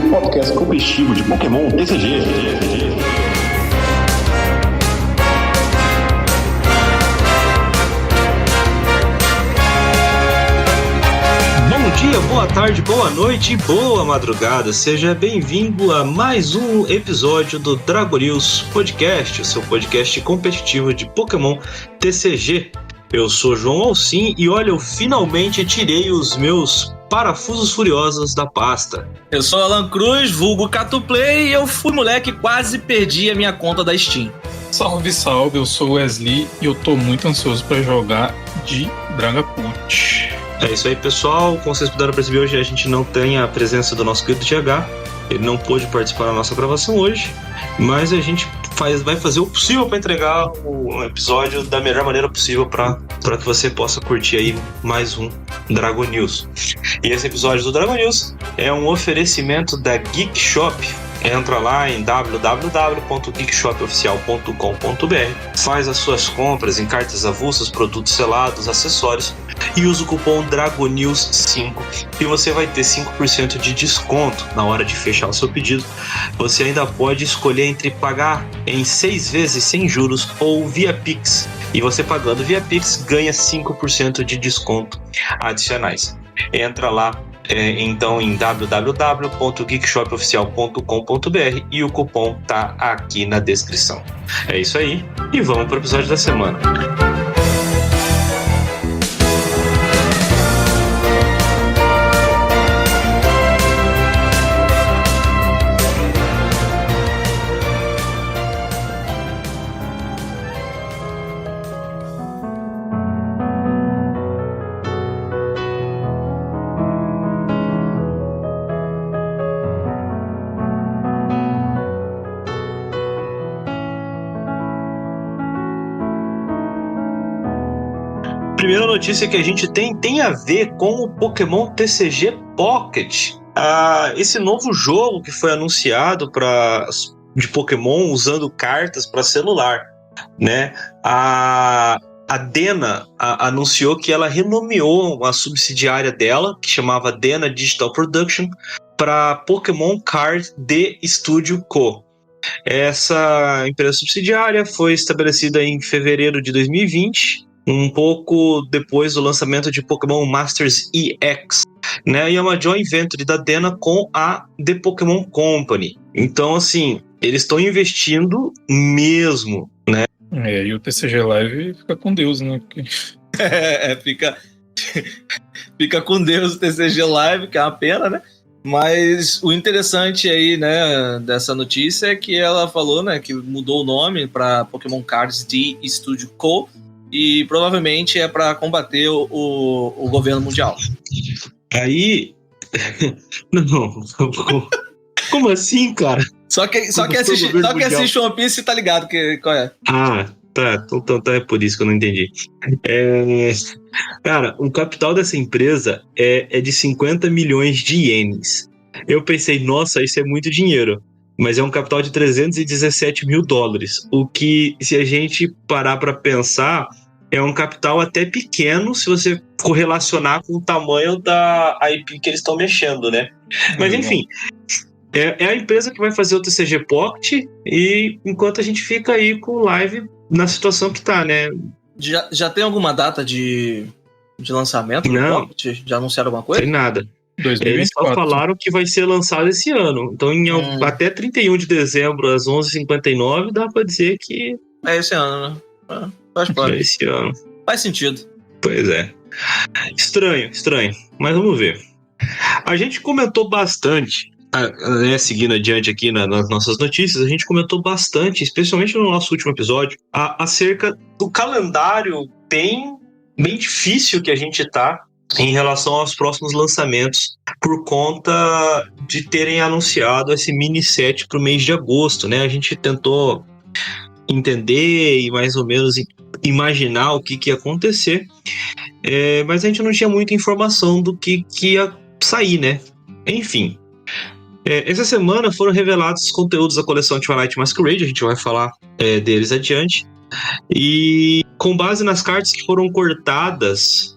podcast competitivo de Pokémon TCG. Bom dia, boa tarde, boa noite e boa madrugada. Seja bem-vindo a mais um episódio do Dragon News Podcast, o seu podcast competitivo de Pokémon TCG. Eu sou João Alcim e olha, eu finalmente tirei os meus parafusos furiosos da pasta. Eu sou Alan Cruz, vulgo Catuplay, e eu fui moleque e quase perdi a minha conta da Steam. Salve, salve, eu sou o Wesley e eu tô muito ansioso pra jogar de Dragapult. É isso aí, pessoal. Como vocês puderam perceber, hoje a gente não tem a presença do nosso querido TH. Ele não pôde participar da nossa gravação hoje, mas a gente vai fazer o possível para entregar o episódio da melhor maneira possível para que você possa curtir aí mais um Dragon News. E esse episódio do Dragon News é um oferecimento da Geek Shop. Entra lá em www.geekshopoficial.com.br, faz as suas compras em cartas avulsas, produtos selados, acessórios e usa o cupom DRAGONEWS5 e você vai ter 5% de desconto na hora de fechar o seu pedido. Você ainda pode escolher entre pagar em 6 vezes sem juros ou via Pix, e você pagando via Pix ganha 5% de desconto adicionais. Entra lá então em www.geekshopoficial.com.br e o cupom tá aqui na descrição. É isso aí, e vamos para o episódio da semana. Primeira notícia que a gente tem a ver com o Pokémon TCG Pocket. Esse novo jogo que foi anunciado de Pokémon usando cartas para celular, né? A Dena anunciou que ela renomeou a subsidiária dela, que chamava Dena Digital Production, para Pokémon Card The Studio Co. Essa empresa subsidiária foi estabelecida em fevereiro de 2020, um pouco depois do lançamento de Pokémon Masters EX, né? E é uma joint venture da Dena com a The Pokémon Company. Então, assim, eles estão investindo mesmo, né? E o TCG Live fica com Deus, né? Fica com Deus o TCG Live, que é uma pena, né? Mas o interessante aí, né, dessa notícia é que ela falou, né, que mudou o nome para Pokémon Cards The Studio Co. E provavelmente é para combater o governo mundial. Aí... Não, como assim, cara? Só que assiste One Piece tá ligado qual é. Tá, então é por isso que eu não entendi. Cara, o capital dessa empresa é de 50 milhões de ienes. Eu pensei, nossa, isso é muito dinheiro. Mas é um capital de 317 mil dólares. O que, se a gente parar para pensar, é um capital até pequeno se você correlacionar com o tamanho da IP que eles estão mexendo, né? Mas enfim, é a empresa que vai fazer o TCG Pocket, e enquanto a gente fica aí com o live na situação que tá, né? Já tem alguma data de lançamento? Não. Pocket? Já anunciaram alguma coisa? Tem nada. 2024. Eles só falaram que vai ser lançado esse ano. Então, até 31 de dezembro, às 11h59, dá pra dizer que... É esse ano, né? Faz parte. É esse ano. Faz sentido. Pois é. Estranho. Mas vamos ver. A gente comentou bastante, né, seguindo adiante aqui nas nossas notícias, a gente comentou bastante, especialmente no nosso último episódio, acerca do calendário bem difícil que a gente tá em relação aos próximos lançamentos, por conta de terem anunciado esse mini set para o mês de agosto, né? A gente tentou entender e mais ou menos imaginar o que ia acontecer, mas a gente não tinha muita informação do que ia sair, né? Enfim, essa semana foram revelados os conteúdos da coleção Twilight Masquerade, a gente vai falar deles adiante, e com base nas cartas que foram cortadas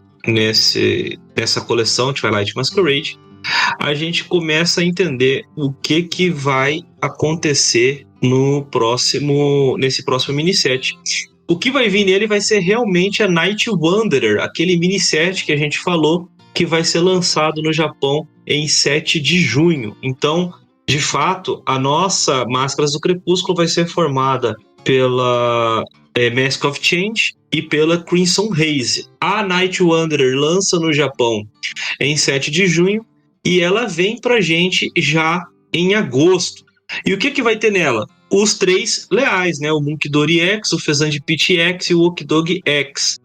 nessa coleção Twilight Masquerade, a gente começa a entender o que vai acontecer nesse próximo mini-set. O que vai vir nele vai ser realmente a Night Wanderer, aquele mini-set que a gente falou, que vai ser lançado no Japão em 7 de junho. Então, de fato, a nossa Máscaras do Crepúsculo vai ser formada pela Mask of Change e pela Crimson Haze. A Night Wanderer lança no Japão em 7 de junho e ela vem pra gente já em agosto. E o que vai ter nela? Os 3 leais, né? O Munkidori X, o Fezandi Pit X e o Okidog X.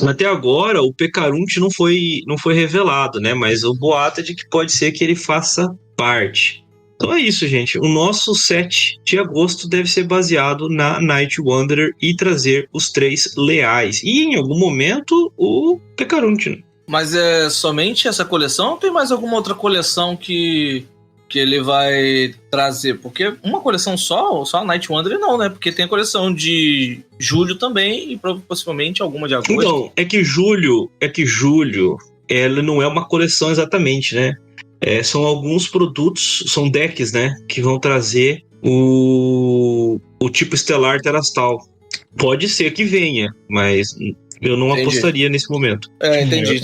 Até agora, o Pecarunte não foi revelado, né? Mas o boato é de que pode ser que ele faça parte. Então é isso, gente. O nosso 7 de agosto deve ser baseado na Night Wanderer e trazer os 3 leais. E em algum momento, o Pecarunte, né? Mas é somente essa coleção ou tem mais alguma outra coleção que ele vai trazer? Porque uma coleção só a Night Wanderer não, né? Porque tem a coleção de julho também e possivelmente alguma de agosto. Então, é que julho, ela não é uma coleção exatamente, né? São alguns produtos, são decks, né? Que vão trazer o tipo estelar Terastal. Pode ser que venha, mas eu não apostaria nesse momento. Entendi.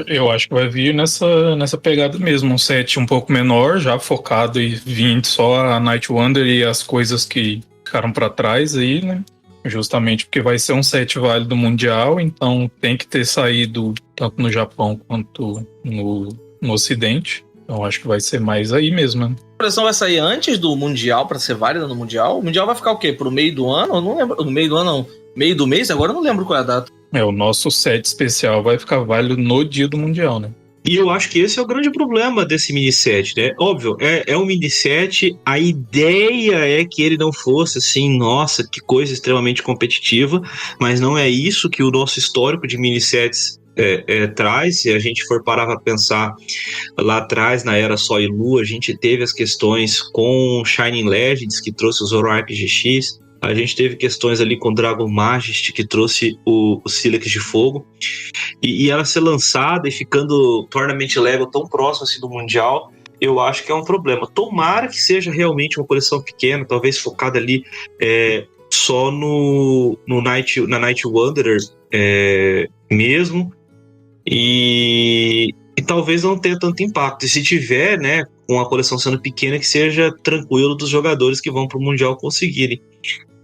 Eu acho que vai vir nessa pegada mesmo. Um set um pouco menor, já focado e vindo só a Night Wanderer e as coisas que ficaram pra trás aí, né? Justamente porque vai ser um set válido mundial, então tem que ter saído tanto no Japão quanto no Ocidente. Então acho que vai ser mais aí mesmo, né? A coleção vai sair antes do Mundial pra ser válida no Mundial? O Mundial vai ficar o quê? Pro meio do ano? Eu não lembro. No meio do ano, não. Meio do mês? Agora eu não lembro qual é a data. O nosso set especial vai ficar válido no dia do Mundial, né? E eu acho que esse é o grande problema desse mini-set, né? Óbvio, é um mini-set, a ideia é que ele não fosse assim, nossa, que coisa extremamente competitiva, mas não é isso que o nosso histórico de mini-sets traz. Se a gente for parar para pensar lá atrás, na era Sol e Lua, a gente teve as questões com Shining Legends, que trouxe o Zoroark GX, a gente teve questões ali com Dragon Majesty, que trouxe o Silex de Fogo, e ela ser lançada e ficando Tournament Level tão próximo assim do Mundial, eu acho que é um problema. Tomara que seja realmente uma coleção pequena, talvez focada ali só na Night Wanderer mesmo, e talvez não tenha tanto impacto. E se tiver, né, com a coleção sendo pequena, que seja tranquilo dos jogadores que vão para o Mundial conseguirem.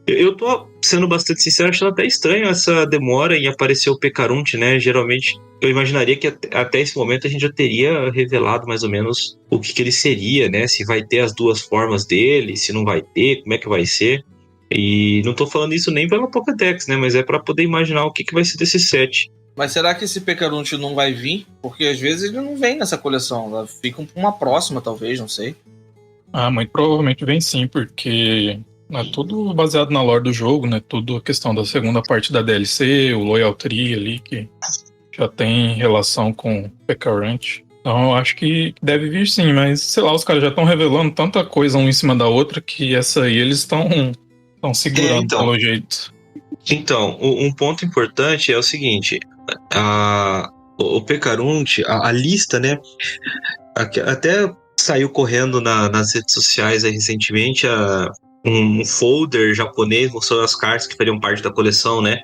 Eu tô sendo bastante sincero, achando até estranho essa demora em aparecer o Pecarunte, né? Geralmente, eu imaginaria que até esse momento a gente já teria revelado mais ou menos o que ele seria, né? Se vai ter as 2 formas dele, se não vai ter, como é que vai ser. E não tô falando isso nem pela Pokédex, né? Mas é para poder imaginar o que vai ser desse set. Mas será que esse Pecarunte não vai vir? Porque às vezes ele não vem nessa coleção. Fica uma próxima, talvez, não sei. Muito provavelmente vem sim, porque é tudo baseado na lore do jogo, né? Tudo a questão da segunda parte da DLC, o Loyal Tree ali, que já tem relação com o Pecarunte. Então eu acho que deve vir sim, mas sei lá, os caras já estão revelando tanta coisa um em cima da outra que essa aí eles estão segurando pelo jeito. Então, um ponto importante é o seguinte, o Pecarunte, a lista, né? Até saiu correndo nas redes sociais aí recentemente um folder japonês mostrando as cartas que fariam parte da coleção, né?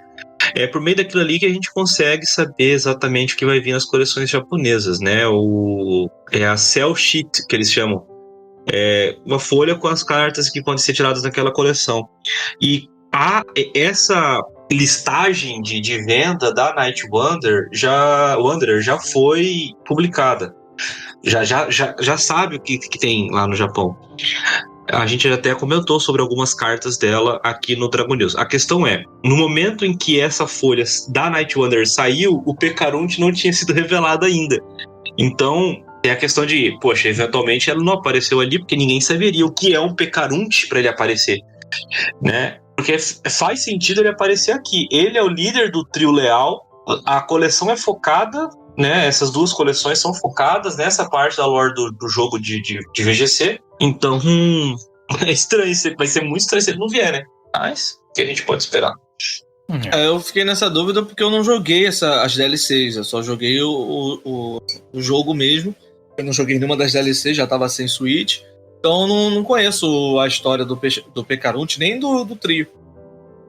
É por meio daquilo ali que a gente consegue saber exatamente o que vai vir nas coleções japonesas, né? A Cell Sheet, que eles chamam. Uma folha com as cartas que podem ser tiradas naquela coleção. E essa listagem de venda da Night Wanderer já foi publicada. Já sabe o que tem lá no Japão. A gente até comentou sobre algumas cartas dela aqui no Dragon News. A questão é, no momento em que essa folha da Night Wanderer saiu, o Pecarunte não tinha sido revelado ainda. Então, tem a questão de, poxa, eventualmente ela não apareceu ali porque ninguém saberia o que é um Pecarunte para ele aparecer, né? Porque faz sentido ele aparecer aqui. Ele é o líder do trio leal, a coleção é focada, né? Essas 2 coleções são focadas nessa parte da lore do jogo de VGC. Então, é estranho, vai ser muito estranho se ele não vier, né? Mas, o que a gente pode esperar? Eu fiquei nessa dúvida porque eu não joguei as DLCs, eu só joguei o jogo mesmo. Eu não joguei nenhuma das DLC, já tava sem Switch. Então não conheço a história do P-Caronte, nem do trio.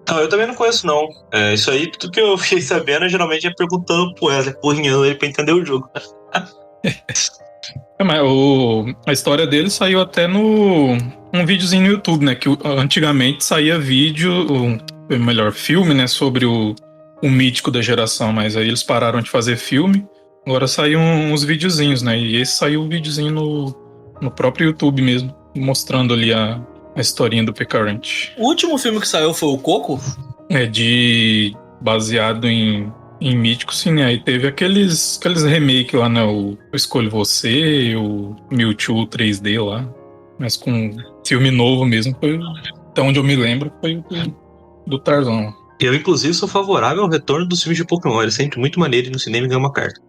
Não, eu também não conheço, não. Isso aí, tudo que eu fiquei sabendo, geralmente é perguntando pro Wesley, porrinhando ele pra entender o jogo. Mas a história dele saiu até um videozinho no YouTube, né? Que antigamente saía vídeo, melhor, filme, né? Sobre o mítico da geração, mas aí eles pararam de fazer filme. Agora saíram uns videozinhos, né? E esse saiu um videozinho no próprio YouTube mesmo, mostrando ali a historinha do P-Current. O último filme que saiu foi o Coco? Baseado em mítico, sim, né? Aí teve aqueles remake lá, né? O Escolho Você, o Mewtwo 3D lá. Mas com filme novo mesmo, foi, até onde eu me lembro, foi o do Tarzan. Eu, inclusive, sou favorável ao retorno dos filmes de Pokémon. Ele é sempre muito maneiro ir no cinema e ganhar uma carta.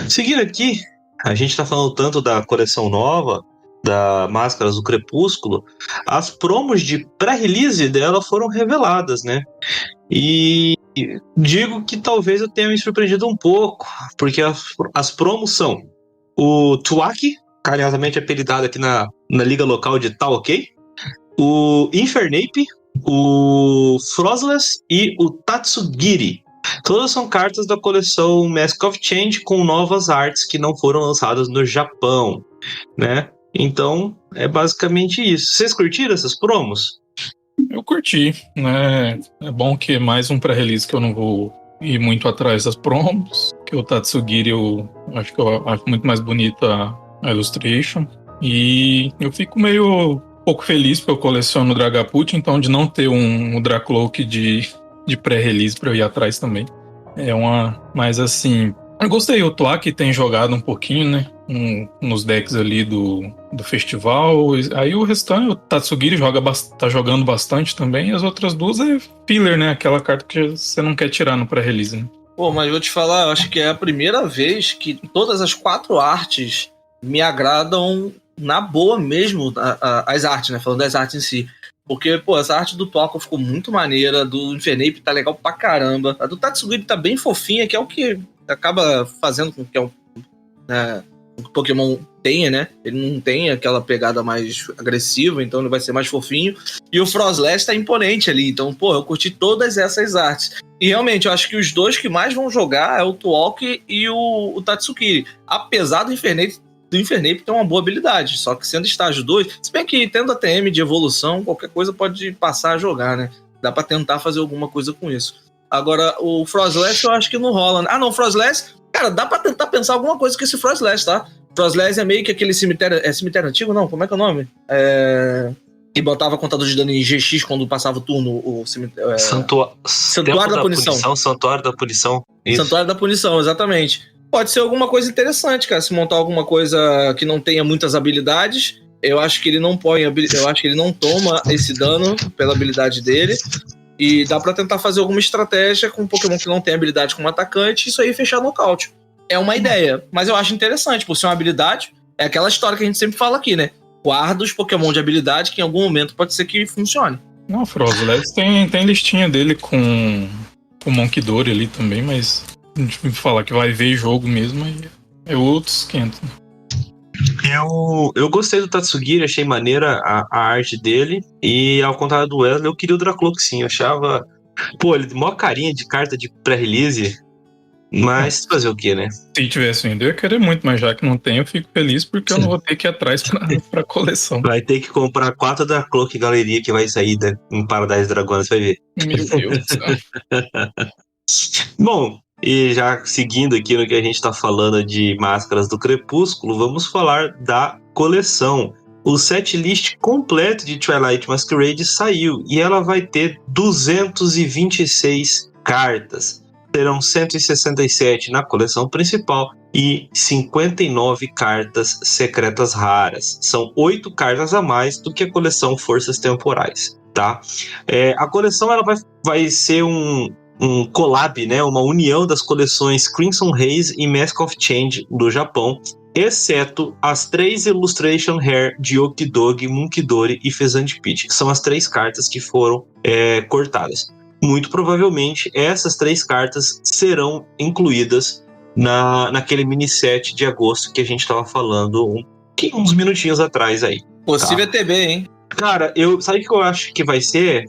Seguindo aqui, a gente tá falando tanto da coleção nova, da Máscaras do Crepúsculo, as promos de pré-release dela foram reveladas, né? E digo que talvez eu tenha me surpreendido um pouco, porque as promos são o Tuaki, carinhosamente apelidado aqui na liga local de Tá Ok, o Infernape, o Frostless e o Tatsugiri. Todas são cartas da coleção Mask of Change com novas artes que não foram lançadas no Japão, né? Então, é basicamente isso. Vocês curtiram essas promos? Eu curti, né? É bom que é mais um pré-release que eu não vou ir muito atrás das promos, que o Tatsugiri eu acho muito mais bonita a illustration. E eu fico meio pouco feliz porque eu coleciono o Dragapult, então de não ter um Dracloak de pré-release pra eu ir atrás também. Mas assim, eu gostei, o Tuaki tem jogado um pouquinho, né? Nos decks ali do festival. Aí o restante, o Tatsugiri tá jogando bastante também. E as outras duas é filler, né? Aquela carta que você não quer tirar no pré-release, né? Pô, mas eu vou te falar, eu acho que é a primeira vez que todas as 4 artes me agradam na boa mesmo, as artes, né? Falando das artes em si. Porque, pô, essa arte do Toco ficou muito maneira, do Infernape tá legal pra caramba. A do Tatsugiri tá bem fofinha, que é o que acaba fazendo com que o Pokémon tenha, né? Ele não tem aquela pegada mais agressiva, então ele vai ser mais fofinho. E o Frostless tá imponente ali, então, pô, eu curti todas essas artes. E realmente, eu acho que os dois que mais vão jogar é o Tuok e o Tatsugiri. Apesar do Infernape ter uma boa habilidade, só que sendo estágio 2, se bem que tendo a TM de evolução, qualquer coisa pode passar a jogar, né? Dá pra tentar fazer alguma coisa com isso. Agora, o Frostless eu acho que não rola, né? Ah, não, Frostless, cara, dá pra tentar pensar alguma coisa com esse Frostless, tá? Frostless é meio que aquele cemitério, cemitério antigo, não? Como é que é o nome? Que botava contador de dano em GX quando passava o turno, o cemitério... Santuário da Punição. Santuário da Punição. Isso. Santuário da Punição, exatamente. Pode ser alguma coisa interessante, cara. Se montar alguma coisa que não tenha muitas habilidades, eu acho que ele não toma esse dano pela habilidade dele. E dá pra tentar fazer alguma estratégia com um Pokémon que não tem habilidade como atacante, isso aí fechar nocaute. É uma ideia, mas eu acho interessante, por ser uma habilidade, é aquela história que a gente sempre fala aqui, né? Guarda os Pokémon de habilidade que em algum momento pode ser que funcione. Não, Frostless tem listinha dele com o Monkidori ali também, mas a gente fala que vai ver jogo mesmo, aí é outros 500. Eu gostei do Tatsugiri, achei maneira a arte dele. E ao contrário do Wesley, eu queria o Dracloak sim. Eu achava. Pô, ele tem maior carinha de carta de pré-release. Mas fazer o quê, né? Se tivesse ainda, eu ia querer muito, mas já que não tem, eu fico feliz porque eu não vou ter que ir atrás pra coleção. Vai ter que comprar 4 Dracloak Galeria que vai sair em Paradise Dragões, você vai ver. Meu Deus do céu. Bom, e já seguindo aqui no que a gente tá falando de Máscaras do Crepúsculo, vamos falar da coleção. O setlist completo de Twilight Masquerade saiu e ela vai ter 226 cartas. Serão 167 na coleção principal e 59 cartas secretas raras. São 8 cartas a mais do que a coleção Forças Temporais, tá? A coleção ela vai ser um collab, né? Uma união das coleções Crimson Haze e Mask of Change do Japão, exceto as 3 Illustration Hair de Okidogi, Munkidori e Fezandipede. São as 3 cartas que foram cortadas. Muito provavelmente essas 3 cartas serão incluídas naquele mini set de agosto que a gente tava falando uns minutinhos atrás aí. Possível ETB, hein? Cara, sabe o que eu acho que vai ser?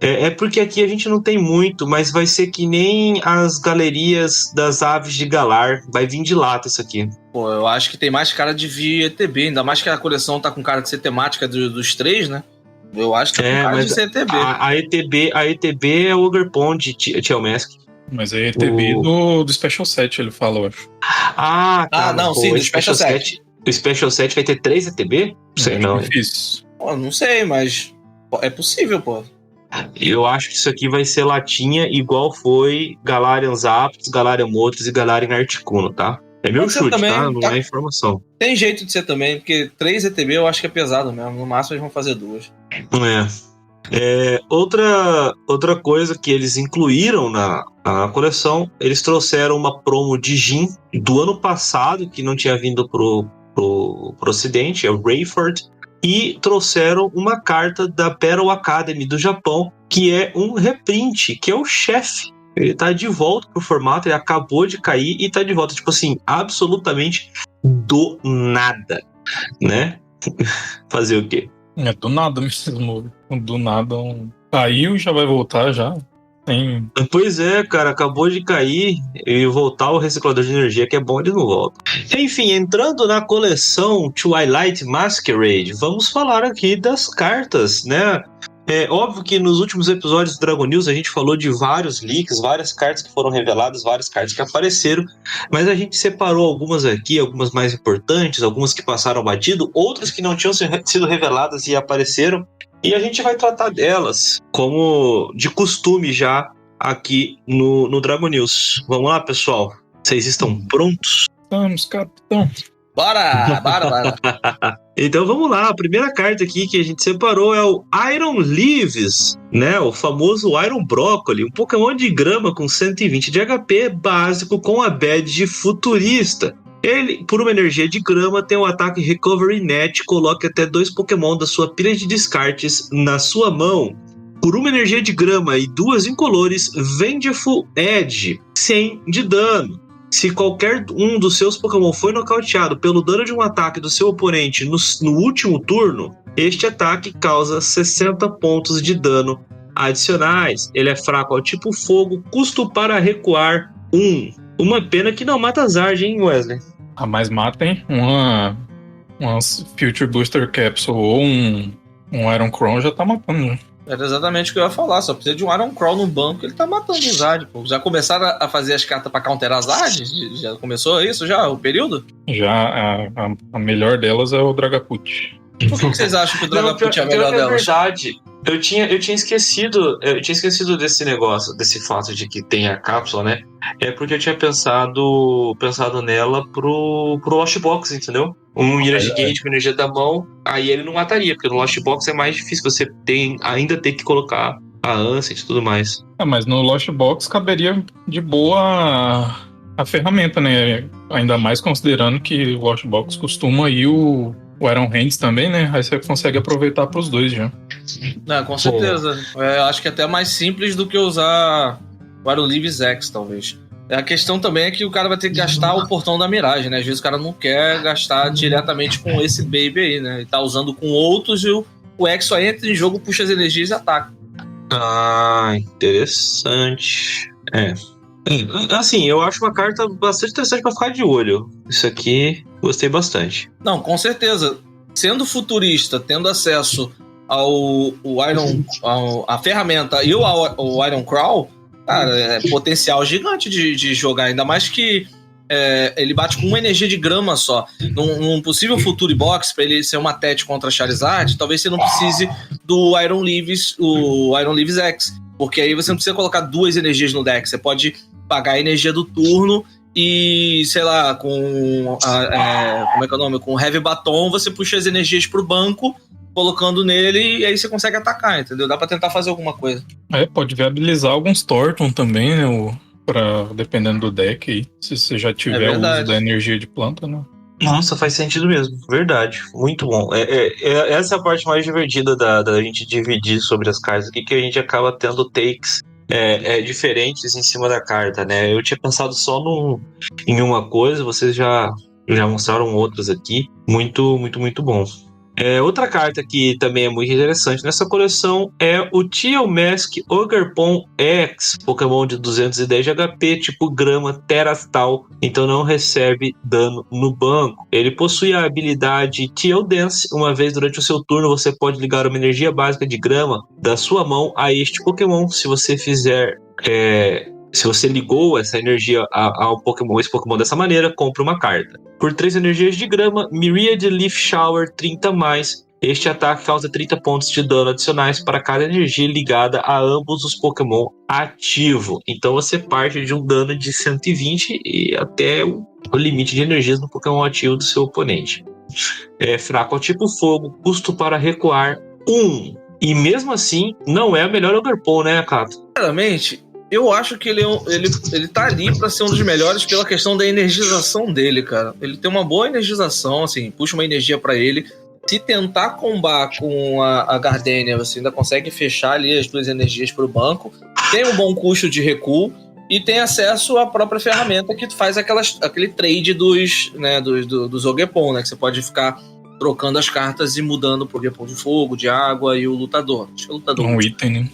É porque aqui a gente não tem muito, mas vai ser que nem as galerias das aves de Galar. Vai vir de lata isso aqui. Pô, eu acho que tem mais cara de vir ETB, ainda mais que a coleção tá com cara de ser temática dos três, né? Eu acho que tá com cara de ser ETB. A ETB é o Ogre Pond, Tio Mask. Mas é ETB do Special Set, ele fala, eu acho. Não, sim, do Special Set. O Special Set vai ter 3 ETB? Não sei, não. Difícil. Pô, não sei, mas é possível, pô. Eu acho que isso aqui vai ser latinha igual foi Galarian Zapdos, Galarian Moltres e Galarian Articuno, tá? É meu chute, também, tá? Não é informação. Tem jeito de ser também, porque 3 ETB eu acho que é pesado mesmo. No máximo eles vão fazer 2. Outra coisa que eles incluíram na coleção, eles trouxeram uma promo de Jin do ano passado, que não tinha vindo pro ocidente, é o Rayford, e trouxeram uma carta da Battle Academy do Japão, que é um reprint, que é o chefe. Ele tá de volta pro formato, ele acabou de cair e tá de volta, tipo assim, absolutamente do nada, né? Fazer o quê? É do nada mesmo. Do nada caiu e já vai voltar já. Tem... Pois é, cara, acabou de cair e voltar o reciclador de energia, que é bom, ele não volta. Enfim, entrando na coleção Twilight Masquerade, vamos falar aqui das cartas, né? É óbvio que nos últimos episódios do Dragon News a gente falou de vários leaks, várias cartas que foram reveladas, várias cartas que apareceram, mas a gente separou algumas aqui, algumas mais importantes, algumas que passaram batido, outras que não tinham sido reveladas e apareceram, e a gente vai tratar delas como de costume já aqui no Dragon News. Vamos lá, pessoal? Vocês estão prontos? Estamos, capitão. Bora! Então vamos lá, a primeira carta aqui que a gente separou é o Iron Leaves, né? O famoso Iron Broccoli, um Pokémon de grama com 120 de HP, básico com a badge futurista. Ele, por uma energia de grama, tem um ataque Recovery Net, coloque até 2 Pokémon da sua pilha de descartes na sua mão. Por uma energia de grama e 2 incolores, Vengeful Edge, 100 de dano. Se qualquer um dos seus Pokémon foi nocauteado pelo dano de um ataque do seu oponente no último turno, este ataque causa 60 pontos de dano adicionais. Ele é fraco ao tipo fogo, custo para recuar 1. Uma pena que não mata Zard, hein, Wesley? Mas matem uma Future Booster Capsule ou um Iron Crown já tá matando, né? Era exatamente o que eu ia falar, só precisa de um Iron Crawl no banco, ele tá matando o Zard, pô. Já começaram a fazer as cartas pra counterar Zard? Já começou isso já, o período? Já, a melhor delas é o Dragapult. Por que vocês acham que o Dragapult é a melhor delas? É verdade, eu tinha esquecido desse negócio, desse fato de que tem a cápsula, né? É porque eu tinha pensado nela pro Lost Box, entendeu? Um Mirage Gate com energia da mão, aí ele não mataria, porque no Lost Box é mais difícil, você ainda ter que colocar a Ancient e tudo mais. Mas no Lost Box caberia de boa a ferramenta, né? Ainda mais considerando que o Lost Box costuma ir o Iron Hands também, né? Aí você consegue aproveitar pros dois já. Não, com certeza. Acho que é até mais simples do que usar o Iron Leaves X, talvez. A questão também é que o cara vai ter que gastar o portão da miragem, né? Às vezes o cara não quer gastar diretamente com esse baby aí, né? Ele tá usando com outros e o X só entra em jogo, puxa as energias e ataca. Interessante. Assim, eu acho uma carta bastante interessante pra ficar de olho. Isso aqui, gostei bastante. Não, com certeza. Sendo futurista, tendo acesso ao Iron, a ferramenta e o Iron Crawl, cara, é potencial gigante de jogar. Ainda mais que ele bate com uma energia de grama só. Num possível Future Box, pra ele ser uma TET contra Charizard, talvez você não precise do Iron Leaves, o Iron Leaves X. Porque aí você não precisa colocar 2 energias no deck. Você pode pagar a energia do turno e, sei lá, como é que é o nome? Com Heavy Baton, você puxa as energias pro banco, colocando nele, e aí você consegue atacar, entendeu? Dá pra tentar fazer alguma coisa. Pode viabilizar alguns Thornton também, né? Dependendo do deck aí. Se você já tiver o uso da energia de planta, né? Nossa, faz sentido mesmo. Verdade. Muito bom. Essa é a parte mais divertida da gente dividir sobre as cartas aqui, que a gente acaba tendo takes diferentes em cima da carta, né? Eu tinha pensado só em uma coisa, vocês já mostraram outras aqui. Muito, muito, muito bom. Outra carta que também é muito interessante nessa coleção é o Tiamat Ogerpon X, Pokémon de 210 de HP, tipo grama terastal, então não recebe dano no banco. Ele possui a habilidade Teal Dance. Uma vez durante o seu turno, você pode ligar uma energia básica de grama da sua mão a este Pokémon. Se você fizer... Se você ligou essa energia ao Pokémon, esse Pokémon dessa maneira, compre uma carta. Por 3 energias de grama, Myriad Leaf Shower 30+. Este ataque causa 30 pontos de dano adicionais para cada energia ligada a ambos os Pokémon ativo. Então você parte de um dano de 120 e até o limite de energias no Pokémon ativo do seu oponente. É fraco ao tipo fogo, custo para recuar 1. E mesmo assim, não é o melhor Ogerpon, né, Cato? Sinceramente, eu acho que ele tá ali pra ser um dos melhores pela questão da energização dele, cara. Ele tem uma boa energização, assim, puxa uma energia pra ele. Se tentar combar com a Gardenia, você ainda consegue fechar ali as duas energias pro banco. Tem um bom custo de recuo e tem acesso à própria ferramenta que faz aquele trade dos Ogerpon, né? Que você pode ficar trocando as cartas e mudando pro Ogerpon de fogo, de água e o lutador. Acho que é o lutador. Um item, né?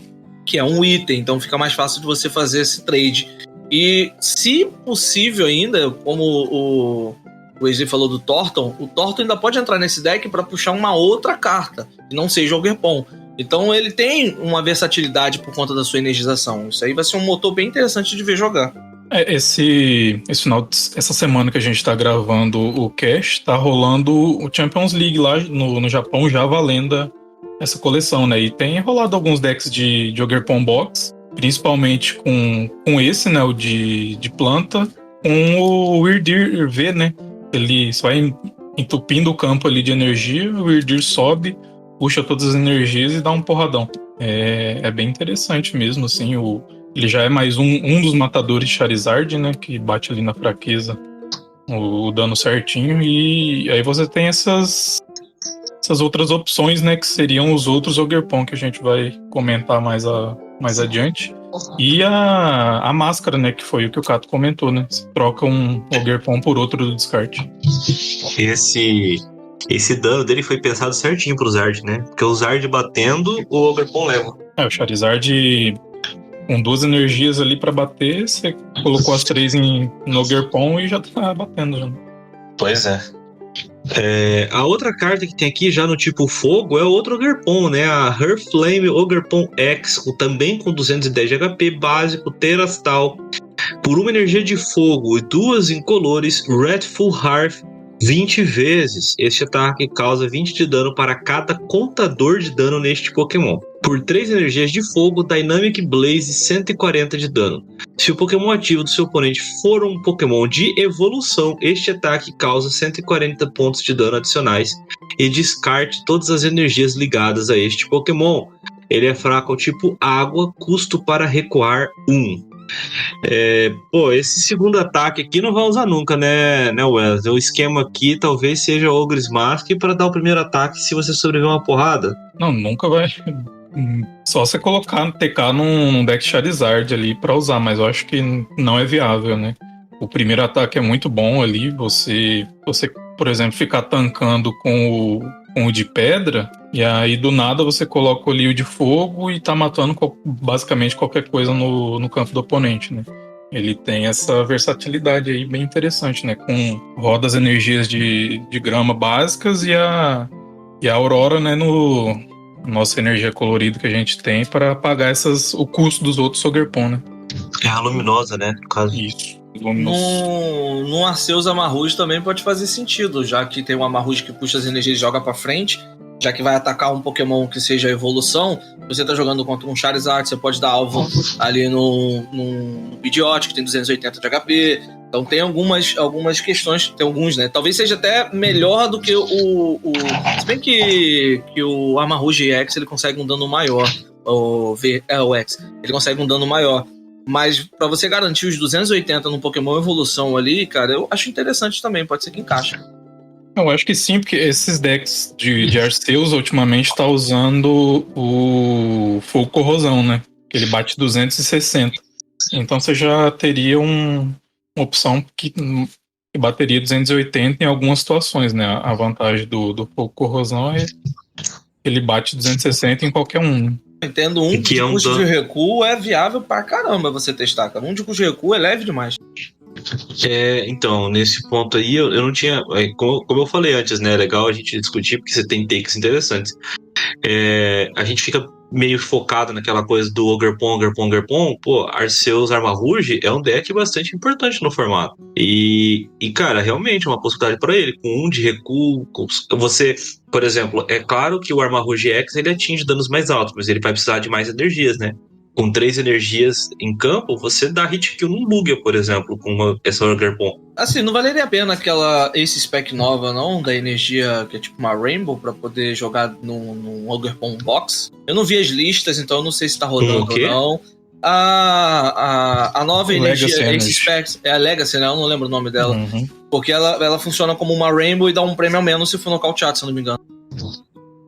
Que é um item, então fica mais fácil de você fazer esse trade. E, se possível ainda, como o Wesley falou do Thornton, o Thornton ainda pode entrar nesse deck para puxar uma outra carta, que não seja o Ogerpon. Então ele tem uma versatilidade por conta da sua energização. Isso aí vai ser um motor bem interessante de ver jogar. Essa semana que a gente tá gravando o cast, tá rolando o Champions League lá no Japão, já valendo essa coleção, né? E tem rolado alguns decks de Ogerpon Box, principalmente com esse, né? O de planta, com o Weirdir V, né? Ele vai entupindo o campo ali de energia, o Weirdir sobe, puxa todas as energias e dá um porradão. É bem interessante mesmo, assim. Ele já é mais um dos matadores de Charizard, né? Que bate ali na fraqueza o dano certinho. E aí você tem essas outras opções, né, que seriam os outros Ogerpon que a gente vai comentar mais adiante. E a máscara, né, que foi o que o Cato comentou, né? Você troca um Ogerpon por outro do descarte. Esse dano dele foi pensado certinho pro Zard, né? Porque o Zard batendo, o Ogerpon leva. O Charizard com 2 energias ali pra bater, você colocou as 3 no Ogerpon e já tá batendo já. Pois é. A outra carta que tem aqui já no tipo fogo é outro Ogerpon, né? A Her Flame Ogerpon X, também com 210 de HP, básico, terastal. Por uma energia de fogo e 2 incolores, Wrathful Hearth 20 vezes. Este ataque causa 20 de dano para cada contador de dano neste Pokémon. Por 3 energias de fogo, Dynamic Blaze 140 de dano. Se o Pokémon ativo do seu oponente for um Pokémon de evolução, este ataque causa 140 pontos de dano adicionais e descarte todas as energias ligadas a este Pokémon. Ele é fraco ao tipo água, custo para recuar 1. Esse segundo ataque aqui não vai usar nunca, né, Wesley? O esquema aqui talvez seja Ogre's Mask para dar o primeiro ataque se você sobreviver uma porrada. Não, nunca vai. Só você colocar TK num deck Charizard ali pra usar, mas eu acho que não é viável, né? O primeiro ataque é muito bom ali, você por exemplo, ficar tancando com o de pedra, e aí do nada você coloca ali o de fogo e tá matando basicamente qualquer coisa no campo do oponente, né? Ele tem essa versatilidade aí bem interessante, né? Com rodas energias de grama básicas e a Aurora, né, nossa energia colorida que a gente tem para pagar o custo dos outros Ogerpon, né? É a luminosa, né? No caso. Isso. No Arceus Amarrouge também pode fazer sentido, já que tem um Amarrouge que puxa as energias e joga pra frente, já que vai atacar um Pokémon que seja evolução. Você tá jogando contra um Charizard, você pode dar alvo ali no Pidgeot, que tem 280 de HP. Então tem algumas questões, tem alguns, né? Talvez seja até melhor do que se bem que o Amarrouge X ele consegue um dano maior, o X, ele consegue um dano maior. Mas pra você garantir os 280 no Pokémon Evolução ali, cara, eu acho interessante também, pode ser que encaixe. Eu acho que sim, porque esses decks de Arceus ultimamente tá usando o Fogo Corrosão, né? que ele bate 260. Então você já teria uma opção que bateria 280 em algumas situações, né? A vantagem do fogo corrosão é que ele bate 260 em qualquer um. Entendo, um de custo de recuo é viável pra caramba você testar, cara. Um de custo de recuo é leve demais. Então, nesse ponto aí, eu não tinha... Como eu falei antes, né? É legal a gente discutir, porque você tem takes interessantes. A gente fica meio focado naquela coisa do Ogerpon. Pô, Arceus Armarouge é um deck bastante importante no formato. E cara, realmente é uma possibilidade para ele. Com 1 de recuo, você... Por exemplo, é claro que o Armarouge X ele atinge danos mais altos, mas ele vai precisar de mais energias, né? Com 3 energias em campo, você dá hit kill num Lugia, por exemplo, com essa Ogerpon. Assim, não valeria a pena aquela Ace Spec nova, não? Da energia que é tipo uma Rainbow, pra poder jogar num Ogerpon Box? Eu não vi as listas, então eu não sei se tá rodando ou não. A nova energia Ace Spec é a Legacy, né? Eu não lembro o nome dela. Uhum. Porque ela funciona como uma Rainbow e dá um prêmio a menos se for nocauteado, se eu não me engano.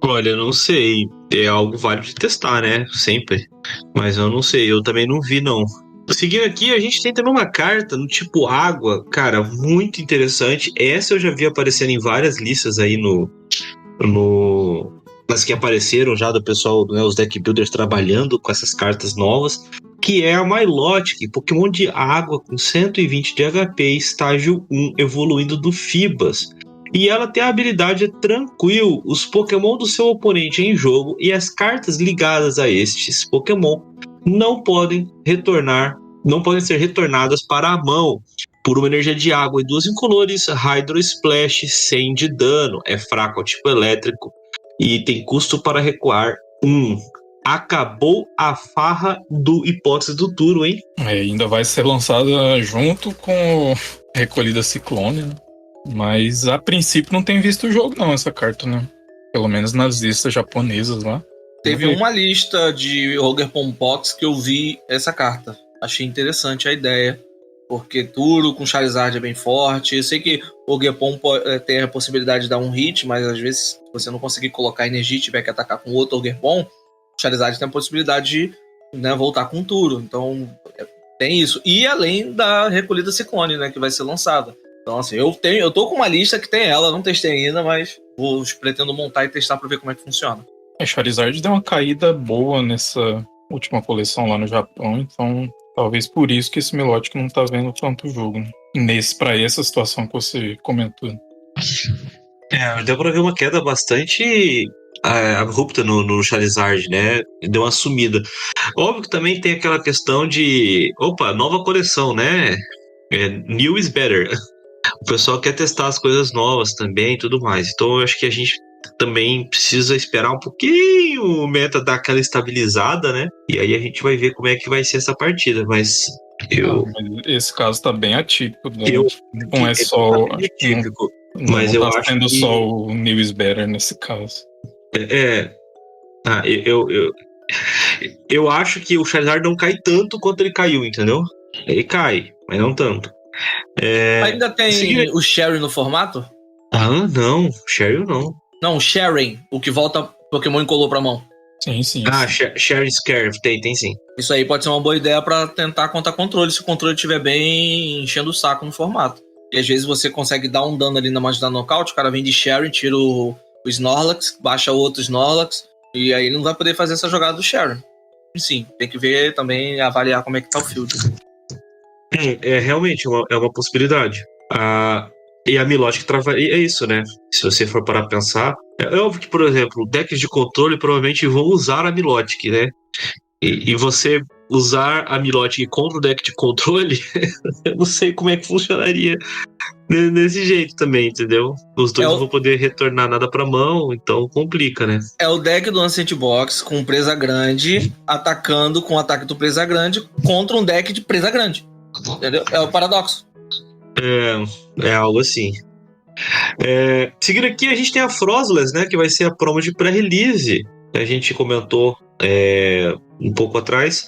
Olha, eu não sei. É algo válido de testar, né? Sempre. Mas eu não sei. Eu também não vi, não. Seguindo aqui, a gente tem também uma carta no tipo água. Cara, muito interessante. Essa eu já vi aparecendo em várias listas aí nas que apareceram já do pessoal, né, os deck builders trabalhando com essas cartas novas. Que é a Milotic, Pokémon de água com 120 de HP, estágio 1, evoluindo do Fibas. E ela tem a habilidade Tranquil, os Pokémon do seu oponente em jogo e as cartas ligadas a estes Pokémon não podem ser retornadas para a mão por uma energia de água e 2 incolores, Hydro Splash 100 de dano, é fraco ao tipo elétrico e tem custo para recuar 1. Acabou a farra do Hipótese do Turo, hein? Ainda vai ser lançada junto com Recolhida Ciclone, né? Mas a princípio não tem visto o jogo não, essa carta, né? Pelo menos nas listas japonesas lá. Teve uma lista de Ogerpon Box que eu vi essa carta. Achei interessante a ideia. Porque Turo com Charizard é bem forte. Eu sei que o Ogerpon tem a possibilidade de dar um hit, mas às vezes se você não conseguir colocar energia e tiver que atacar com outro Ogerpon, o Charizard tem a possibilidade de, né, voltar com Turo. Então tem isso. E além da Recolhida Ciclone, né, que vai ser lançada. Então, assim, eu tô com uma lista que tem ela, não testei ainda, mas pretendo montar e testar pra ver como é que funciona. Charizard deu uma caída boa nessa última coleção lá no Japão, então talvez por isso que esse Milotic não tá vendo tanto jogo, né? Pra essa situação que você comentou. Deu pra ver uma queda bastante abrupta no Charizard, né? Deu uma sumida. Óbvio que também tem aquela questão de... Opa, nova coleção, né? New is better. O pessoal quer testar as coisas novas também e tudo mais. Então eu acho que a gente também precisa esperar um pouquinho o meta dar aquela estabilizada, né? E aí a gente vai ver como é que vai ser essa partida. Mas esse caso tá bem atípico, né? Não é só... atípico. Mas eu acho que só o New is better nesse caso. Eu acho que o Charizard não cai tanto quanto ele caiu, entendeu? Ele cai, mas não tanto. Ainda tem o Sharing no formato? Não, Sharing não. Não, Sharing, o que volta Pokémon incolor pra mão. Sim. Sharing Scarf, tem sim. Isso aí pode ser uma boa ideia pra tentar contar controle, se o controle estiver bem enchendo o saco no formato. E às vezes você consegue dar um dano ali na mão de dar nocaute, o cara vem de Sharing, tira o Snorlax, baixa outro Snorlax, e aí ele não vai poder fazer essa jogada do Sharing. Sim, tem que ver também, avaliar como é que tá o field. Realmente é uma possibilidade. E a Milotic travaria isso, né? Se você for parar pra pensar. É óbvio que, por exemplo, decks de controle provavelmente vão usar a Milotic, né? E você usar a Milotic contra o deck de controle, eu não sei como é que funcionaria desse jeito também, entendeu? Os dois não vão poder retornar nada pra mão, então complica, né? É o deck do Ancient Box com presa grande, atacando com o ataque do presa grande contra um deck de presa grande. Entendeu? É o paradoxo. É algo assim. Seguindo aqui, a gente tem a Frostless, né? Que vai ser a promo de pré-release. A gente comentou um pouco atrás.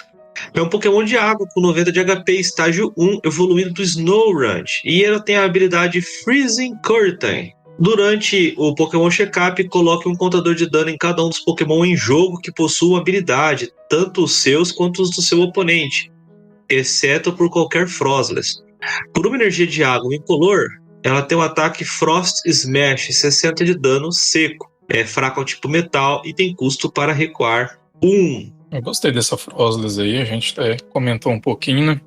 É um Pokémon de água com 90 de HP, estágio 1, evoluindo do Snorunt. E ela tem a habilidade Freezing Curtain. Durante o Pokémon Checkup, coloque um contador de dano em cada um dos Pokémon em jogo que possuam habilidade, tanto os seus quanto os do seu oponente, exceto por qualquer Frostless. Por uma energia de água incolor, ela tem um ataque Frost Smash, 60 de dano seco. É fraco ao tipo metal e tem custo para recuar 1. Eu gostei dessa Frostless aí, a gente até comentou um pouquinho, né?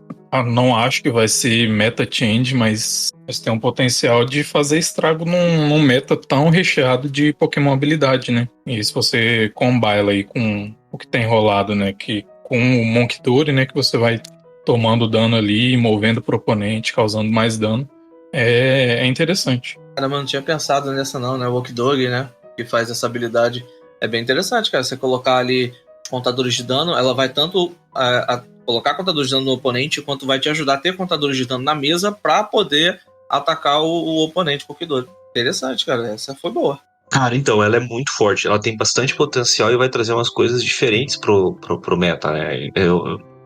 Não acho que vai ser meta change, mas tem um potencial de fazer estrago num meta tão recheado de Pokémon habilidade, né? E se você combina aí com o que tem rolado, né? Que com o Monkidori, né? Que você vai tomando dano ali, movendo pro oponente, causando mais dano. É interessante. Cara, mas não tinha pensado nessa não, né? O Okidori, né? Que faz essa habilidade. É bem interessante, cara. Você colocar ali contadores de dano, ela vai tanto colocar contadores de dano no oponente, quanto vai te ajudar a ter contadores de dano na mesa pra poder atacar o oponente com o Okidori. Interessante, cara. Essa foi boa. Cara, então, ela é muito forte. Ela tem bastante potencial e vai trazer umas coisas diferentes pro meta, né?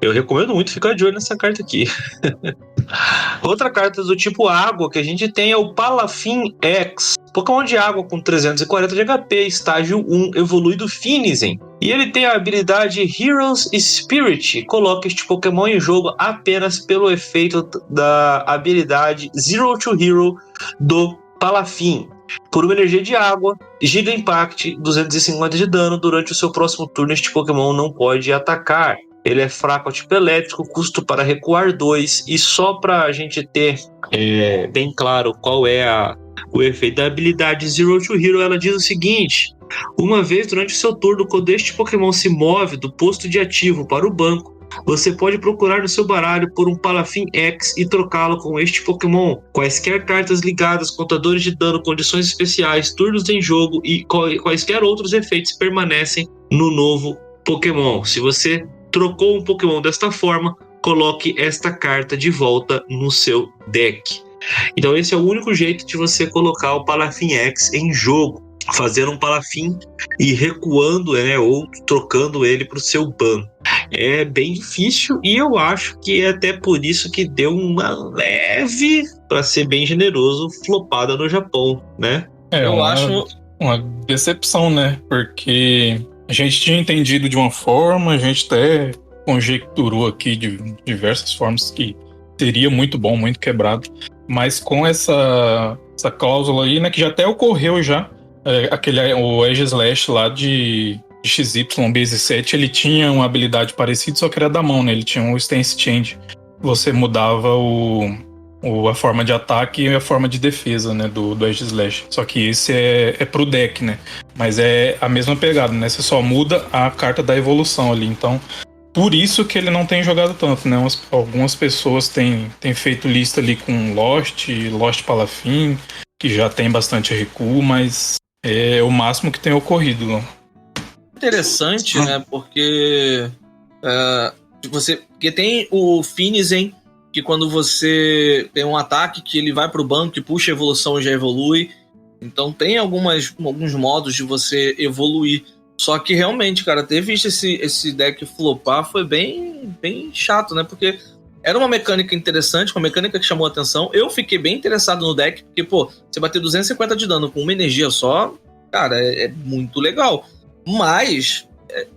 Eu recomendo muito ficar de olho nessa carta aqui. Outra carta do tipo água que a gente tem é o Palafin X. Pokémon de água com 340 de HP, estágio 1, evolui do Finizen. E ele tem a habilidade Heroes Spirit. Coloca este Pokémon em jogo apenas pelo efeito da habilidade Zero to Hero do Palafin. Por uma energia de água, Giga Impact, 250 de dano. Durante o seu próximo turno, este Pokémon não pode atacar. Ele é fraco ao tipo elétrico, custo para recuar 2. E só para a gente ter bem claro qual é o efeito da habilidade Zero to Hero, ela diz o seguinte: uma vez durante o seu turno, quando este Pokémon se move do posto de ativo para o banco, você pode procurar no seu baralho por um Palafin X e trocá-lo com este Pokémon. Quaisquer cartas ligadas, contadores de dano, condições especiais, turnos em jogo e quaisquer outros efeitos permanecem no novo Pokémon. Se você trocou um Pokémon desta forma, coloque esta carta de volta no seu deck. Então esse é o único jeito de você colocar o Palafin X em jogo, fazer um Palafin e recuando, ou trocando ele para o seu ban. É bem difícil e eu acho que é até por isso que deu uma leve, para ser bem generoso, flopada no Japão, né? Eu acho uma decepção, né? Porque a gente tinha entendido de uma forma, a gente até conjecturou aqui de diversas formas que seria muito bom, muito quebrado, mas com essa cláusula aí, né, que já até ocorreu já, o Aegislash lá de XY Base 7, ele tinha uma habilidade parecida, só que era da mão, né? Ele tinha um Stance Change. Você mudava a forma de ataque e a forma de defesa, né, do Aegislash. Só que esse é pro deck, né? Mas é a mesma pegada, né? Você só muda a carta da evolução ali. Então, por isso que ele não tem jogado tanto, né? Algumas pessoas têm feito lista ali com Lost Palafin, que já tem bastante recuo, mas é o máximo que tem ocorrido, né? Interessante, né? Porque porque tem o Finizen, que quando você tem um ataque que ele vai pro banco e puxa a evolução e já evolui. Então tem alguns modos de você evoluir. Só que realmente, cara, ter visto esse deck flopar foi bem, bem chato, né? Porque era uma mecânica interessante, uma mecânica que chamou a atenção. Eu fiquei bem interessado no deck, porque, você bater 250 de dano com uma energia só, cara, é muito legal. Mas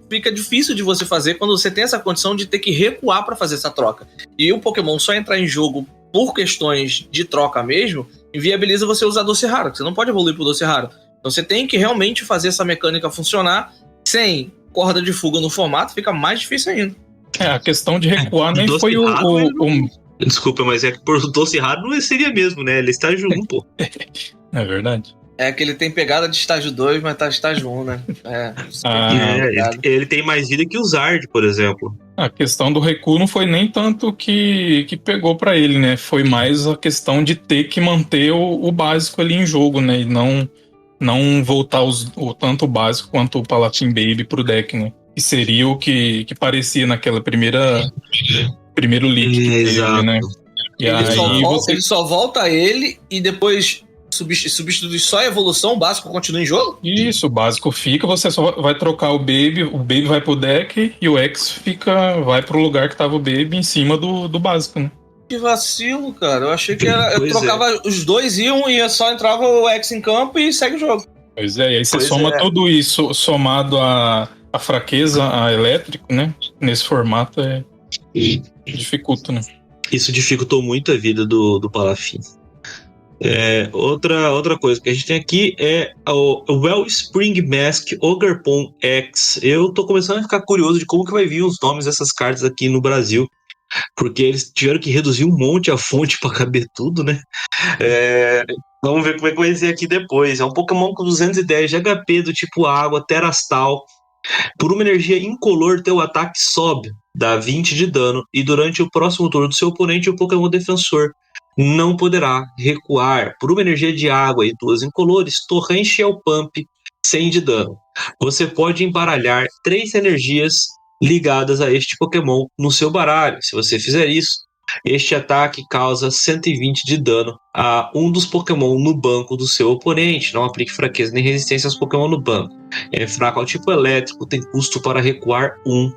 fica difícil de você fazer quando você tem essa condição de ter que recuar para fazer essa troca. E o Pokémon só entrar em jogo por questões de troca mesmo, inviabiliza você usar doce raro, porque você não pode evoluir pro doce raro. Então você tem que realmente fazer essa mecânica funcionar. Sem corda de fuga no formato, fica mais difícil ainda. A questão de recuar nem foi Desculpa, mas é que por doce raro não seria mesmo, né? Ele é estágio 1, pô. É verdade. É que ele tem pegada de estágio 2, mas tá estágio 1, né? Ele tem mais vida que o Zard, por exemplo. A questão do recuo não foi nem tanto que pegou pra ele, né? Foi mais a questão de ter que manter o básico ali em jogo, né? E não voltar tanto o básico quanto o Palafin Baby pro deck, né? Que seria o que parecia naquela primeiro leak que teve, né? E ele só volta ele e depois substitui só a evolução, o básico continua em jogo? Isso, o básico fica, você só vai trocar o Baby vai pro deck e o X vai pro lugar que tava o Baby em cima do básico, né? Que vacilo, cara. Eu achei que era. Eu Pois trocava os dois iam e só entrava o X em campo e segue o jogo. Pois é, e aí você Pois soma é. tudo isso, somado à fraqueza, a elétrico, né? Nesse formato dificulta, né? Isso dificultou muito a vida do Palafin. Outra coisa que a gente tem aqui é o Wellspring Mask Ogerpon X. Eu tô começando a ficar curioso de como que vai vir os nomes dessas cartas aqui no Brasil, porque eles tiveram que reduzir um monte a fonte para caber tudo, né? Vamos ver como é que vai ser aqui depois. É um Pokémon com 210 de HP do tipo água, Terastal. Por uma energia incolor, teu ataque sobe, dá 20 de dano, e durante o próximo turno do seu oponente, o Pokémon defensor não poderá recuar. Por uma energia de água e 2 incolores, Torrente e Pump, 100 de dano. Você pode embaralhar 3 energias ligadas a este Pokémon no seu baralho. Se você fizer isso, este ataque causa 120 de dano a um dos Pokémon no banco do seu oponente. Não aplique fraqueza nem resistência aos Pokémon no banco. É fraco ao tipo elétrico, tem custo para recuar 1.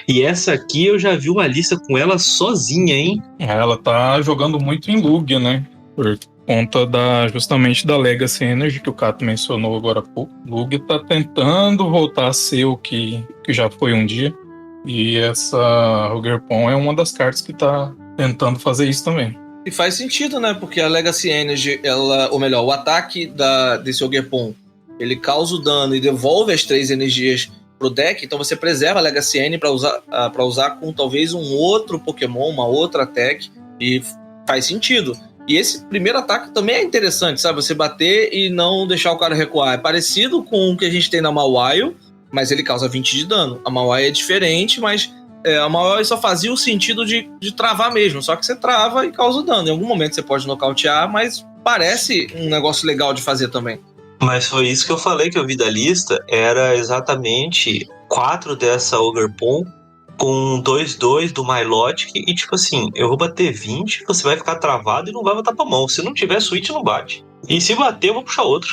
E essa aqui eu já vi uma lista com ela sozinha, hein? Ela tá jogando muito em Lugia, né? Por conta justamente da Legacy Energy que o Cato mencionou agora há pouco. Lugia tá tentando voltar a ser o que já foi um dia. E essa Ogerpon é uma das cartas que tá tentando fazer isso também. E faz sentido, né? Porque a Legacy Energy, ou melhor, o ataque desse Ogerpon, ele causa o dano e devolve as 3 energias pro deck, então você preserva a Legacy N para usar com talvez um outro Pokémon, uma outra tech, e faz sentido. E esse primeiro ataque também é interessante, sabe? Você bater e não deixar o cara recuar. É parecido com o que a gente tem na Mawile, mas ele causa 20 de dano. A Mawile é diferente, mas a Mawile só fazia o sentido de travar mesmo, só que você trava e causa dano. Em algum momento você pode nocautear, mas parece um negócio legal de fazer também. Mas foi isso que eu falei que eu vi da lista. Era exatamente 4 dessa Ogerpon com 2/2 do Milotic. E tipo assim, eu vou bater 20, você vai ficar travado e não vai botar pra mão. Se não tiver switch, não bate. E se bater, eu vou puxar outro.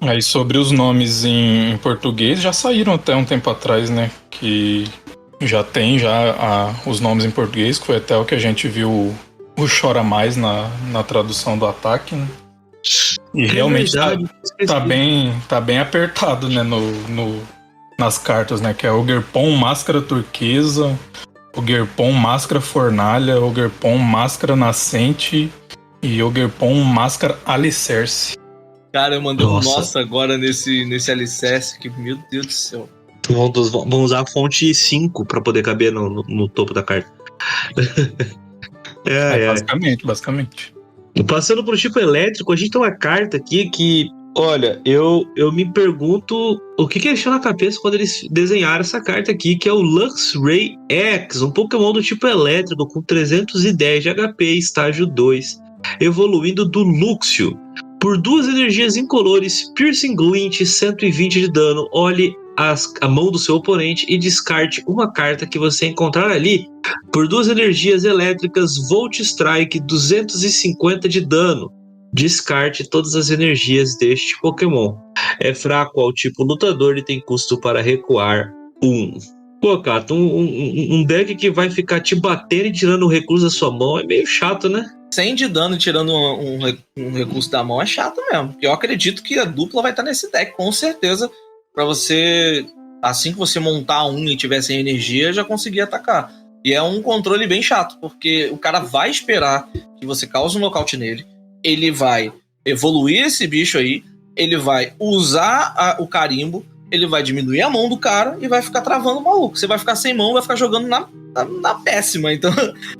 Aí sobre os nomes em português, já saíram até um tempo atrás, né? Que já tem os nomes em português, que foi até o que a gente viu o Chora Mais na tradução do ataque, né? E realmente tá bem apertado, né, nas cartas, né, que é Ogerpon Máscara Turquesa, Ogerpon Máscara Fornalha, Ogerpon Máscara Nascente e Ogerpon Máscara Alicerce. Cara, eu mandei um nossa agora nesse Alicerce, que meu Deus do céu. Vamos usar a fonte 5 pra poder caber no topo da carta. Basicamente. Passando pro tipo elétrico, a gente tem uma carta aqui que, olha, eu me pergunto o que eles tinham na cabeça quando eles desenharam essa carta aqui, que é o Luxray X, um Pokémon do tipo elétrico com 310 de HP, estágio 2, evoluindo do Luxio. Por 2 energias incolores, Piercing Glint, 120 de dano. Olhe a mão do seu oponente e descarte uma carta que você encontrar ali. Por 2 energias elétricas, Volt Strike, 250 de dano. Descarte todas as energias deste Pokémon. É fraco ao tipo lutador e tem custo para recuar 1. Pô, Cato, um deck que vai ficar te batendo e tirando o recurso da sua mão é meio chato, né? 100 de dano e tirando um recurso da mão é chato mesmo. Eu acredito que a dupla vai estar nesse deck, com certeza, pra você, assim que você montar e tiver sem energia, já conseguir atacar. E é um controle bem chato, porque o cara vai esperar que você cause um nocaute nele, ele vai evoluir esse bicho aí, ele vai usar o carimbo, ele vai diminuir a mão do cara e vai ficar travando o maluco. Você vai ficar sem mão, vai ficar jogando na péssima. Então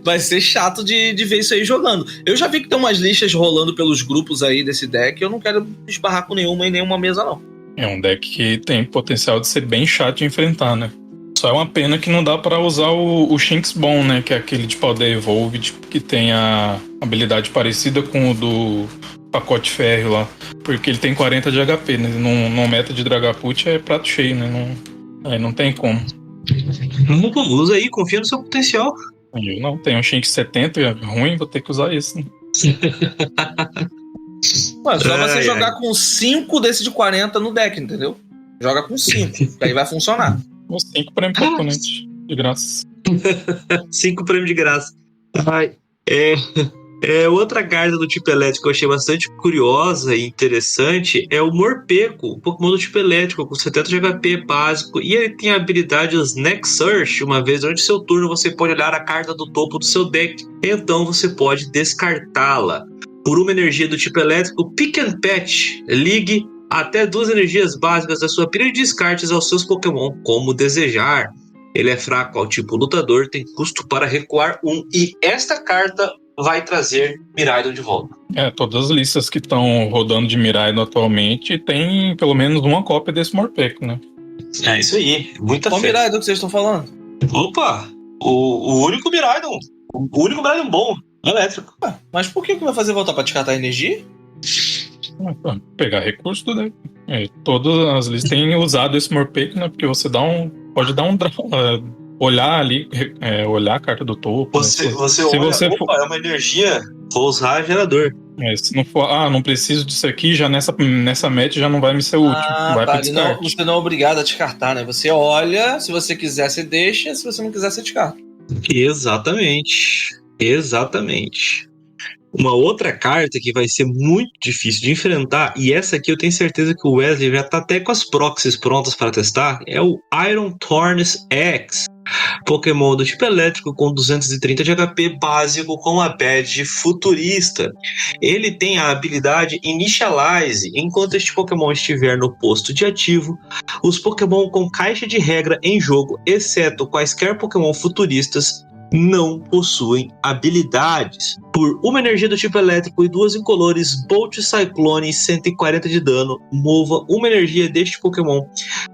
vai ser chato de ver isso aí jogando. Eu já vi que tem umas listas rolando pelos grupos aí desse deck. Eu não quero esbarrar com nenhuma em nenhuma mesa, não. É um deck que tem potencial de ser bem chato de enfrentar, né? Só é uma pena que não dá pra usar o Shinxbone, né? Que é aquele de Poder Evolved, que tem a habilidade parecida com o do pacote férreo lá. Porque ele tem 40 de HP, né? Num meta de Dragapult é prato cheio, né? Não tem como. Usa aí, confia no seu potencial. Eu não tenho um Shinx 70, é ruim, vou ter que usar esse, né? Mas só você jogar com 5 desse de 40 no deck, entendeu? Joga com 5, que aí vai funcionar. Os 5 prêmios pro oponente, de graça. 5 prêmios de graça. Ai. É, outra carta do tipo elétrico que eu achei bastante curiosa e interessante é o Morpeko, o Pokémon do tipo elétrico, com 70 de HP básico, e ele tem a habilidade Snack Search. Uma vez durante seu turno, você pode olhar a carta do topo do seu deck, então você pode descartá-la. Por uma energia do tipo elétrico, Pick and Patch, ligue até 2 energias básicas da sua pilha de descartes aos seus Pokémon, como desejar. Ele é fraco ao tipo lutador, tem custo para recuar 1, e esta carta vai trazer Miraidon de volta. Todas as listas que estão rodando de Miraidon atualmente tem pelo menos uma cópia desse Morpeko, né? É isso aí, muita Qual fé. Miraidon que vocês estão falando? Opa, o único Miraidon, bom, elétrico. Mas por que vai fazer voltar pra descartar energia? Pra pegar recurso do deck. Todas as listas têm usado esse Morpeko, né? Porque você pode dar um draw, olhar ali, olhar a carta do topo. Você né? olha, se você opa, é uma energia, vou usar gerador. Se não for, não preciso disso aqui, já nessa match já não vai me ser útil. Vai pra descarte. Você não é obrigado a descartar, né? Você olha, se você quiser, você deixa, se você não quiser, você descarta. Exatamente. Uma outra carta que vai ser muito difícil de enfrentar, e essa aqui eu tenho certeza que o Wesley já tá até com as proxies prontas para testar, é o Iron Thorns X. Pokémon do tipo elétrico com 230 de HP básico com a badge futurista. Ele tem a habilidade Initialize. Enquanto este Pokémon estiver no posto de ativo, os Pokémon com caixa de regra em jogo, exceto quaisquer Pokémon futuristas, não possuem habilidades. Por uma energia do tipo elétrico e 2 incolores, Bolt Cyclone 140 de dano, mova uma energia deste Pokémon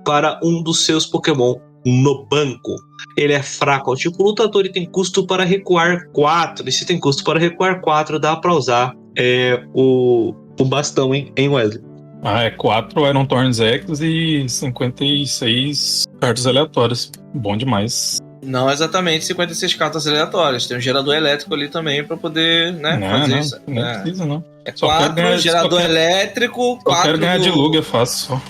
para um dos seus Pokémon no banco. Ele é fraco ao tipo lutador e tem custo para recuar 4. E se tem custo para recuar 4, dá para usar o bastão em Wesley. 4 Iron Thorns X e 56 cartas aleatórias. Bom demais. Não exatamente 56 cartas aleatórias. Tem um gerador elétrico ali também pra poder, fazer isso. Não precisa, não. É 4, gerador elétrico, 4. Eu quero ganhar de Lugia, fácil.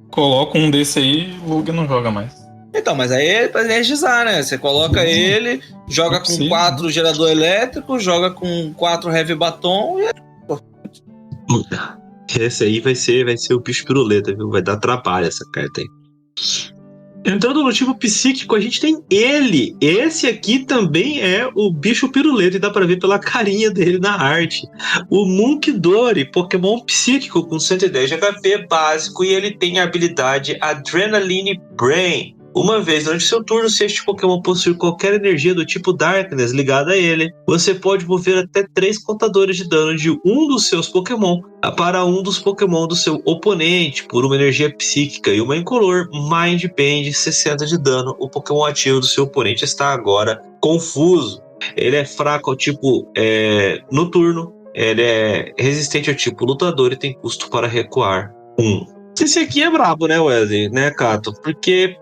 Coloco um desse aí, o Lugia não joga mais. Então, mas aí é pra energizar, né? Você coloca ele, joga com 4 gerador elétrico, joga com 4 heavy batom e... Esse aí vai ser o bicho piruleta, viu? Vai dar trabalho essa carta aí. Entrando no tipo psíquico, a gente tem ele. Esse aqui também é o bicho piruleta, e dá pra ver pela carinha dele na arte. O Munkidori, Pokémon psíquico com 110 de HP básico, e ele tem a habilidade Adrenaline Brain. Uma vez durante seu turno, se este Pokémon possuir qualquer energia do tipo Darkness ligada a ele, você pode mover até 3 contadores de dano de um dos seus Pokémon para um dos Pokémon do seu oponente por uma energia psíquica e uma incolor Mind Band 60 de dano. O Pokémon ativo do seu oponente está agora confuso. Ele é fraco ao tipo noturno, ele é resistente ao tipo lutador e tem custo para recuar 1. Esse aqui é brabo, né, Wesley? Né, Cato? Porque,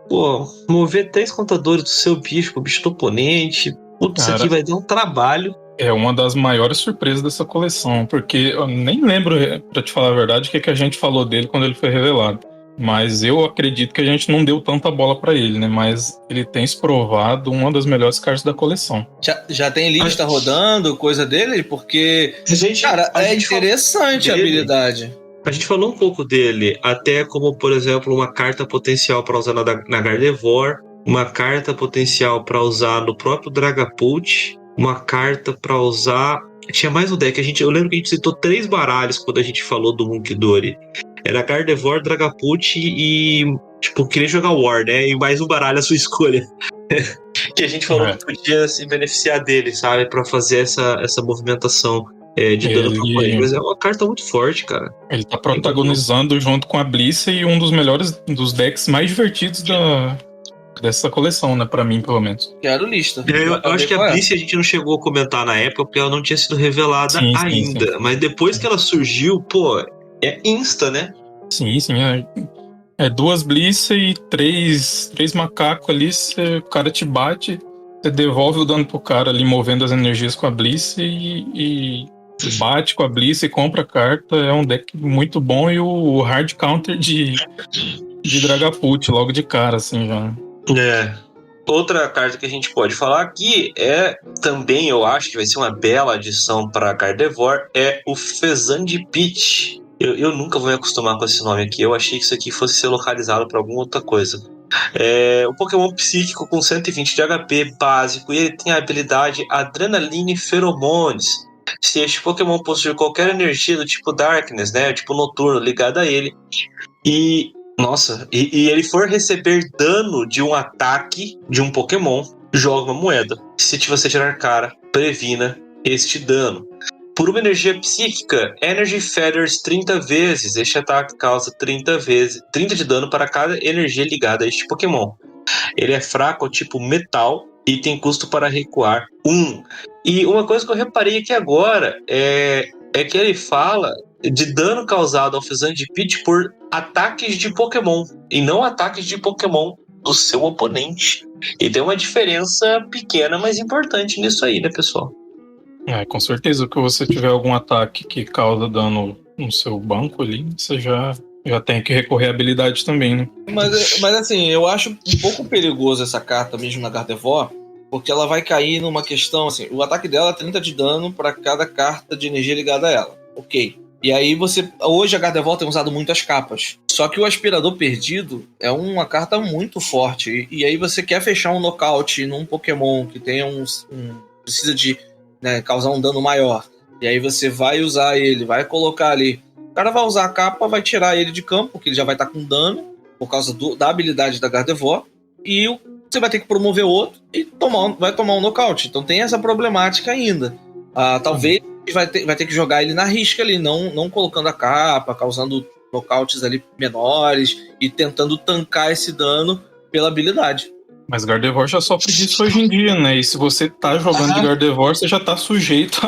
mover 3 contadores do seu bicho pro bicho do oponente, isso aqui vai dar um trabalho. É uma das maiores surpresas dessa coleção, porque eu nem lembro, pra te falar a verdade, o que a gente falou dele quando ele foi revelado. Mas eu acredito que a gente não deu tanta bola pra ele, né? Mas ele tem se provado uma das melhores cartas da coleção. Já tem lista rodando, coisa dele? Porque, é interessante a habilidade. A gente falou um pouco dele, até como, por exemplo, uma carta potencial para usar na Gardevoir, uma carta potencial para usar no próprio Dragapult, uma carta para usar... Tinha mais um deck, eu lembro que a gente citou 3 baralhos quando a gente falou do Munkidori. Era Gardevoir, Dragapult e... queria jogar War, né? E mais um baralho à sua escolha. Que a gente falou que podia se beneficiar dele, sabe? Para fazer essa movimentação. De dano pro oponente, mas é uma carta muito forte, cara. Ele tá protagonizando junto com a Blissey um dos melhores, dos decks mais divertidos dessa coleção, né? Pra mim, pelo menos. Quero lista. Eu acho que a Blissey a gente não chegou a comentar na época porque ela não tinha sido revelada ainda. Sim. Mas depois que ela surgiu, é insta, né? Sim. É 2 Blissey e 3 macacos ali, o cara te bate, você devolve o dano pro cara ali, movendo as energias com a Blissey e bate com a Blissey e compra a carta. É um deck muito bom, e o hard counter de Dragapult logo de cara, assim, já. Outra carta que a gente pode falar aqui é também, eu acho que vai ser uma bela adição para Gardevoir, é o Fezand Pit. Eu nunca vou me acostumar com esse nome aqui. Eu achei que isso aqui fosse ser localizado para alguma outra coisa. É um Pokémon psíquico com 120 de HP básico e ele tem a habilidade Adrenaline Pheromones. Se este Pokémon possuir qualquer energia do tipo Darkness, né, tipo Noturno, ligada a ele, e ele for receber dano de um ataque de um Pokémon, joga uma moeda. Se você tirar cara, previna este dano. Por uma energia psíquica, Energy Feathers 30 vezes. Este ataque causa 30 de dano para cada energia ligada a este Pokémon. Ele é fraco ao tipo metal e tem custo para recuar 1. E uma coisa que eu reparei aqui agora é que ele fala de dano causado ao Fezand Pit por ataques de Pokémon e não ataques de Pokémon do seu oponente. E tem uma diferença pequena, mas importante nisso aí, né, pessoal? Com certeza que você tiver algum ataque que causa dano no seu banco ali, você já tem que recorrer à habilidade também, né? Mas assim, eu acho um pouco perigoso essa carta mesmo na Gardevoir, porque ela vai cair numa questão assim, o ataque dela é 30 de dano para cada carta de energia ligada a ela. Ok. E aí hoje a Gardevoir tem usado muitas capas. Só que o Aspirador Perdido é uma carta muito forte. E aí você quer fechar um nocaute num Pokémon que tenha precisa de causar um dano maior. E aí você vai usar ele, vai colocar ali. O cara vai usar a capa, vai tirar ele de campo, porque ele já vai estar com dano, por causa da habilidade da Gardevoir. E você vai ter que promover outro e vai tomar um nocaute. Então tem essa problemática ainda. Talvez vai ter que jogar ele na risca ali, não colocando a capa, causando nocautes ali menores e tentando tancar esse dano pela habilidade. Mas Gardevoir já sofre disso hoje em dia, né? E se você tá jogando de Gardevoir, você já tá sujeito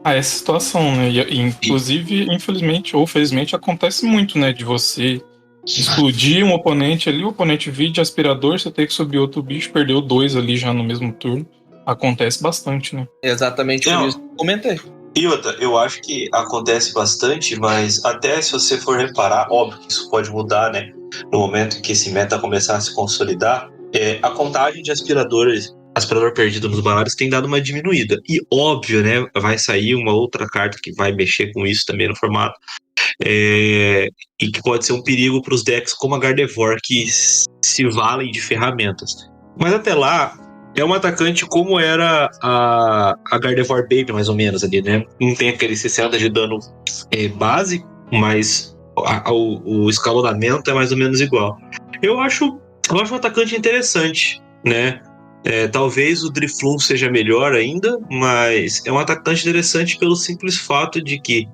a essa situação, né? E inclusive, infelizmente ou felizmente, acontece muito, né? De você explodir um oponente ali, o oponente vir de aspirador, você tem que subir outro bicho, perdeu 2 ali já no mesmo turno. Acontece bastante, né? Exatamente por isso que eu comentei. E outra, eu acho que acontece bastante, mas até se você for reparar, óbvio que isso pode mudar, né? No momento em que esse meta começar a se consolidar, a contagem de aspirador perdido nos baralhos tem dado uma diminuída. E óbvio, né? Vai sair uma outra carta que vai mexer com isso também no formato. E que pode ser um perigo para os decks como a Gardevoir, que se valem de ferramentas. Mas até lá, é um atacante como era a Gardevoir Baby, mais ou menos, ali, né? Não tem aquele 60 de dano básico, mas o escalonamento é mais ou menos igual. Eu acho um atacante interessante, né? Talvez o Drifloon seja melhor ainda, mas é um atacante interessante pelo simples fato de que,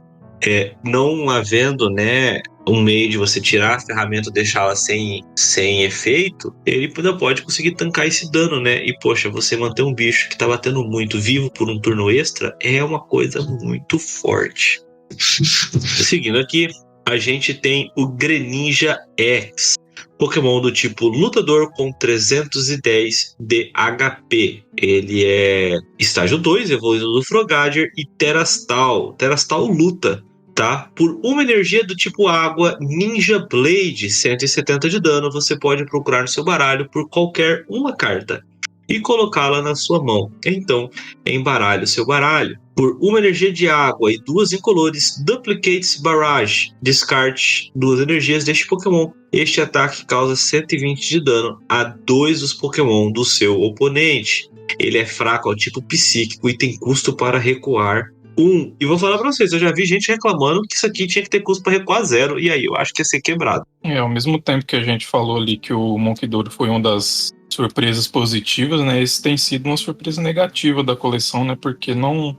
não havendo, né, um meio de você tirar a ferramenta e deixá-la sem efeito, ele ainda pode conseguir tancar esse dano, né? E, poxa, você manter um bicho que tá batendo muito vivo por um turno extra é uma coisa muito forte. Seguindo aqui, a gente tem o Greninja X. Pokémon do tipo lutador com 310 de HP. Ele é estágio 2, evoluído do Frogadier e Terastal. Terastal luta, tá? Por uma energia do tipo água, Ninja Blade, 170 de dano. Você pode procurar no seu baralho por qualquer uma carta e colocá-la na sua mão. Então, embaralhe o seu baralho. Por uma energia de água e 2 incolores, Duplicates Barrage. Descarte 2 energias deste Pokémon. Este ataque causa 120 de dano a 2 dos Pokémon do seu oponente. Ele é fraco ao tipo psíquico e tem custo para recuar 1. E vou falar pra vocês, eu já vi gente reclamando que isso aqui tinha que ter custo para recuar 0. E aí eu acho que ia ser quebrado. Ao mesmo tempo que a gente falou ali que o Monkidori foi uma das surpresas positivas, né? Esse tem sido uma surpresa negativa da coleção, né? Porque não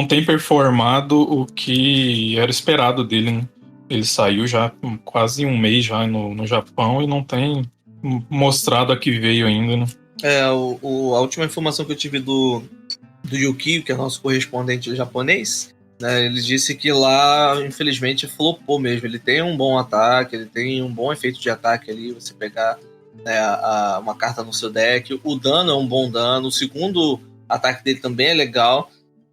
tem performado o que era esperado dele, né? Ele saiu já quase um mês já no Japão e não tem mostrado a que veio ainda, né? A última informação que eu tive do Yukio, que é nosso correspondente japonês, né, ele disse que lá, infelizmente, flopou mesmo. Ele tem um bom ataque, ele tem um bom efeito de ataque ali, você pegar, né, uma carta no seu deck. O dano é um bom dano, o segundo ataque dele também é legal,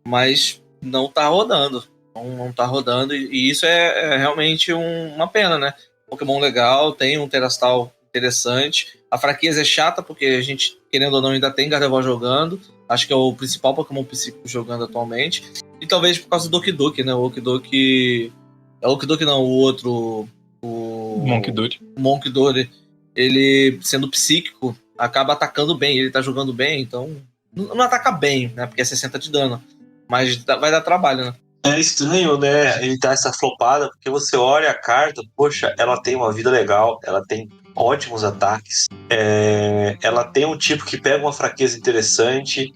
mas não tá rodando. Não tá rodando, e isso é realmente uma pena, né? Pokémon legal, tem um Terastal interessante, A fraqueza é chata, porque a gente, querendo ou não, ainda tem Gardevoir jogando. Acho que é o principal Pokémon psíquico jogando atualmente. E talvez por causa do Okidoki, né? O Okidoki... É o Okidoki não, o outro... O Monkidori. Ele, sendo psíquico, acaba atacando bem. Ele tá jogando bem, então... Não ataca bem, né? Porque é 60 de dano. Mas vai dar trabalho, né? É estranho, né, ele dar essa flopada, porque você olha a carta, poxa, ela tem uma vida legal, ela tem ótimos ataques, ela tem um tipo que pega uma fraqueza interessante,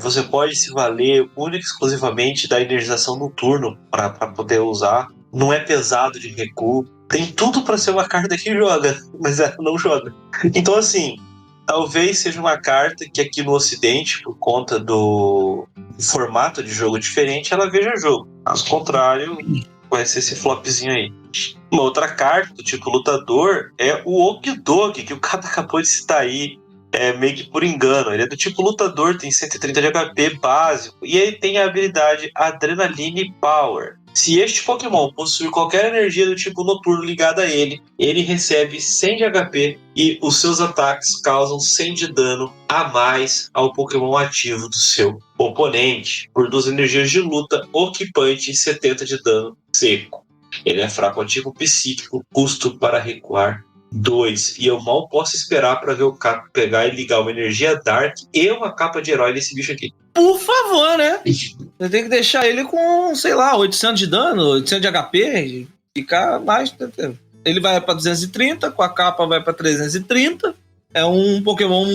você pode se valer única e exclusivamente da energização no turno para poder usar, não é pesado de recuo, tem tudo para ser uma carta que joga, mas ela não joga. Então, assim, talvez seja uma carta que aqui no Ocidente, por conta do formato de jogo diferente, ela veja jogo. Caso contrário, vai ser esse flopzinho aí. Uma outra carta do tipo lutador é o Okidoki, que o cara acabou de citar aí, meio que por engano. Ele é do tipo lutador, tem 130 de HP básico, e ele tem a habilidade Adrenaline Power. Se este Pokémon possuir qualquer energia do tipo noturno ligada a ele, ele recebe 100 de HP e os seus ataques causam 100 de dano a mais ao Pokémon ativo do seu oponente. Por 2 energias de luta, Okipante e 70 de dano seco. Ele é fraco ativo psíquico, custo para recuar 2. E eu mal posso esperar para ver o Caco pegar e ligar uma energia Dark e uma capa de herói nesse bicho aqui. Por favor, né? Você tem que deixar ele com, sei lá, 800 de dano, 800 de HP, e ficar mais. Ele vai pra 230, com a capa vai pra 330. É um Pokémon,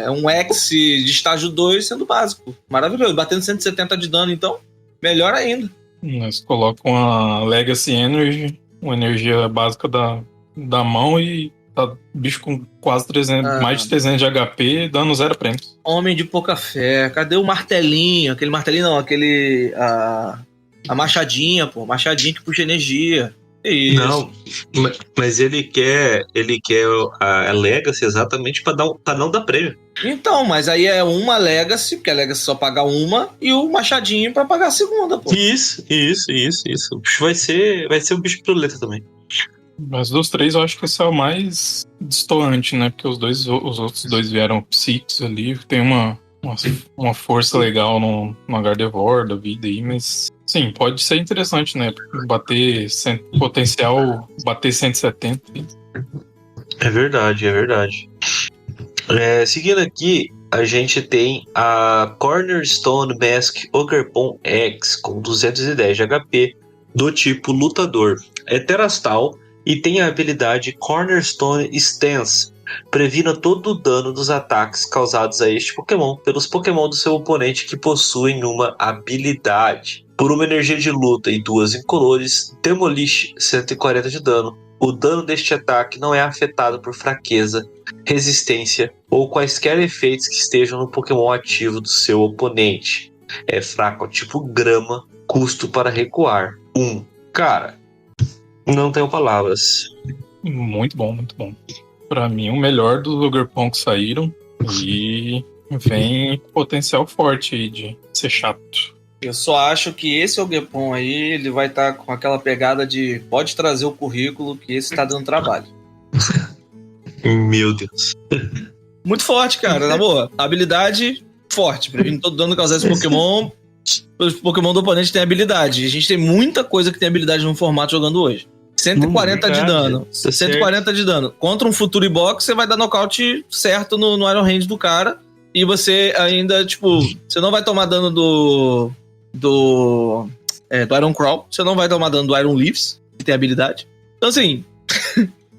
é um X de estágio 2 sendo básico. Maravilhoso. Batendo 170 de dano, então, melhor ainda. Nós colocamos a Legacy Energy, uma energia básica da mão e tá bicho com quase 300, mais de 300 de HP, dando 0 prêmios. Homem de pouca fé. Cadê o martelinho? Aquele martelinho não, aquele... A machadinha, pô. Machadinha que puxa energia. É isso. Não, mas ele quer a Legacy exatamente para não dar prêmio. Então, mas aí é uma Legacy, porque a Legacy só paga uma, e o machadinho pra pagar a segunda, pô. Isso. O bicho vai ser o bicho piruleta também. Mas dos três eu acho que esse é o mais destoante, né? Porque os outros dois vieram psíquicos ali, tem uma força legal no Gardevoir da vida aí, mas sim, pode ser interessante, né? Potencial bater 170. É verdade. Seguindo aqui, a gente tem a Cornerstone Mask Ogerpon X com 210 de HP do tipo lutador. É Terastal e tem a habilidade Cornerstone Stance. Previna todo o dano dos ataques causados a este Pokémon pelos Pokémon do seu oponente que possuem uma habilidade. Por uma energia de luta e 2 incolores, Demolish 140 de dano. O dano deste ataque não é afetado por fraqueza, resistência ou quaisquer efeitos que estejam no Pokémon ativo do seu oponente. É fraco tipo grama, custo para recuar 1. Cara, não tenho palavras. Muito bom. Pra mim, o melhor dos Ogerpon que saíram. E vem potencial forte aí de ser chato. Eu só acho que esse Ogerpon aí, ele vai estar com aquela pegada de pode trazer o currículo, que esse tá dando trabalho. Meu Deus. Muito forte, cara, na boa. Habilidade forte. Previne todo dano causado esse Pokémon. Os Pokémon do oponente têm habilidade. A gente tem muita coisa que tem habilidade no formato jogando hoje. 140 de dano. 140 de dano. Contra um Futuri Box, você vai dar nocaute certo no Iron Hand do cara. E você ainda, tipo, você não vai tomar dano do Iron Crawl. Você não vai tomar dano do Iron Leaves, que tem habilidade. Então, assim,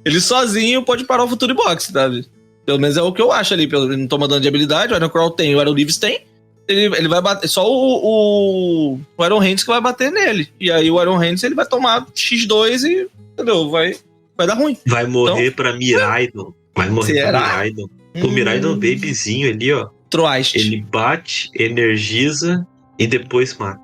ele sozinho pode parar o Futuri Box, sabe? Pelo menos é o que eu acho ali. Ele não toma dano de habilidade, o Iron Crawl tem, o Iron Leaves tem. Ele vai bater. Só o Iron Hands que vai bater nele. E aí o Iron Hands ele vai tomar X2 e. Entendeu? Vai dar ruim. Vai morrer então, pra Miraidon. Vai morrer pra Miraidon. O Miraidon babyzinho ali, ó. Troast. Ele bate, energiza e depois mata.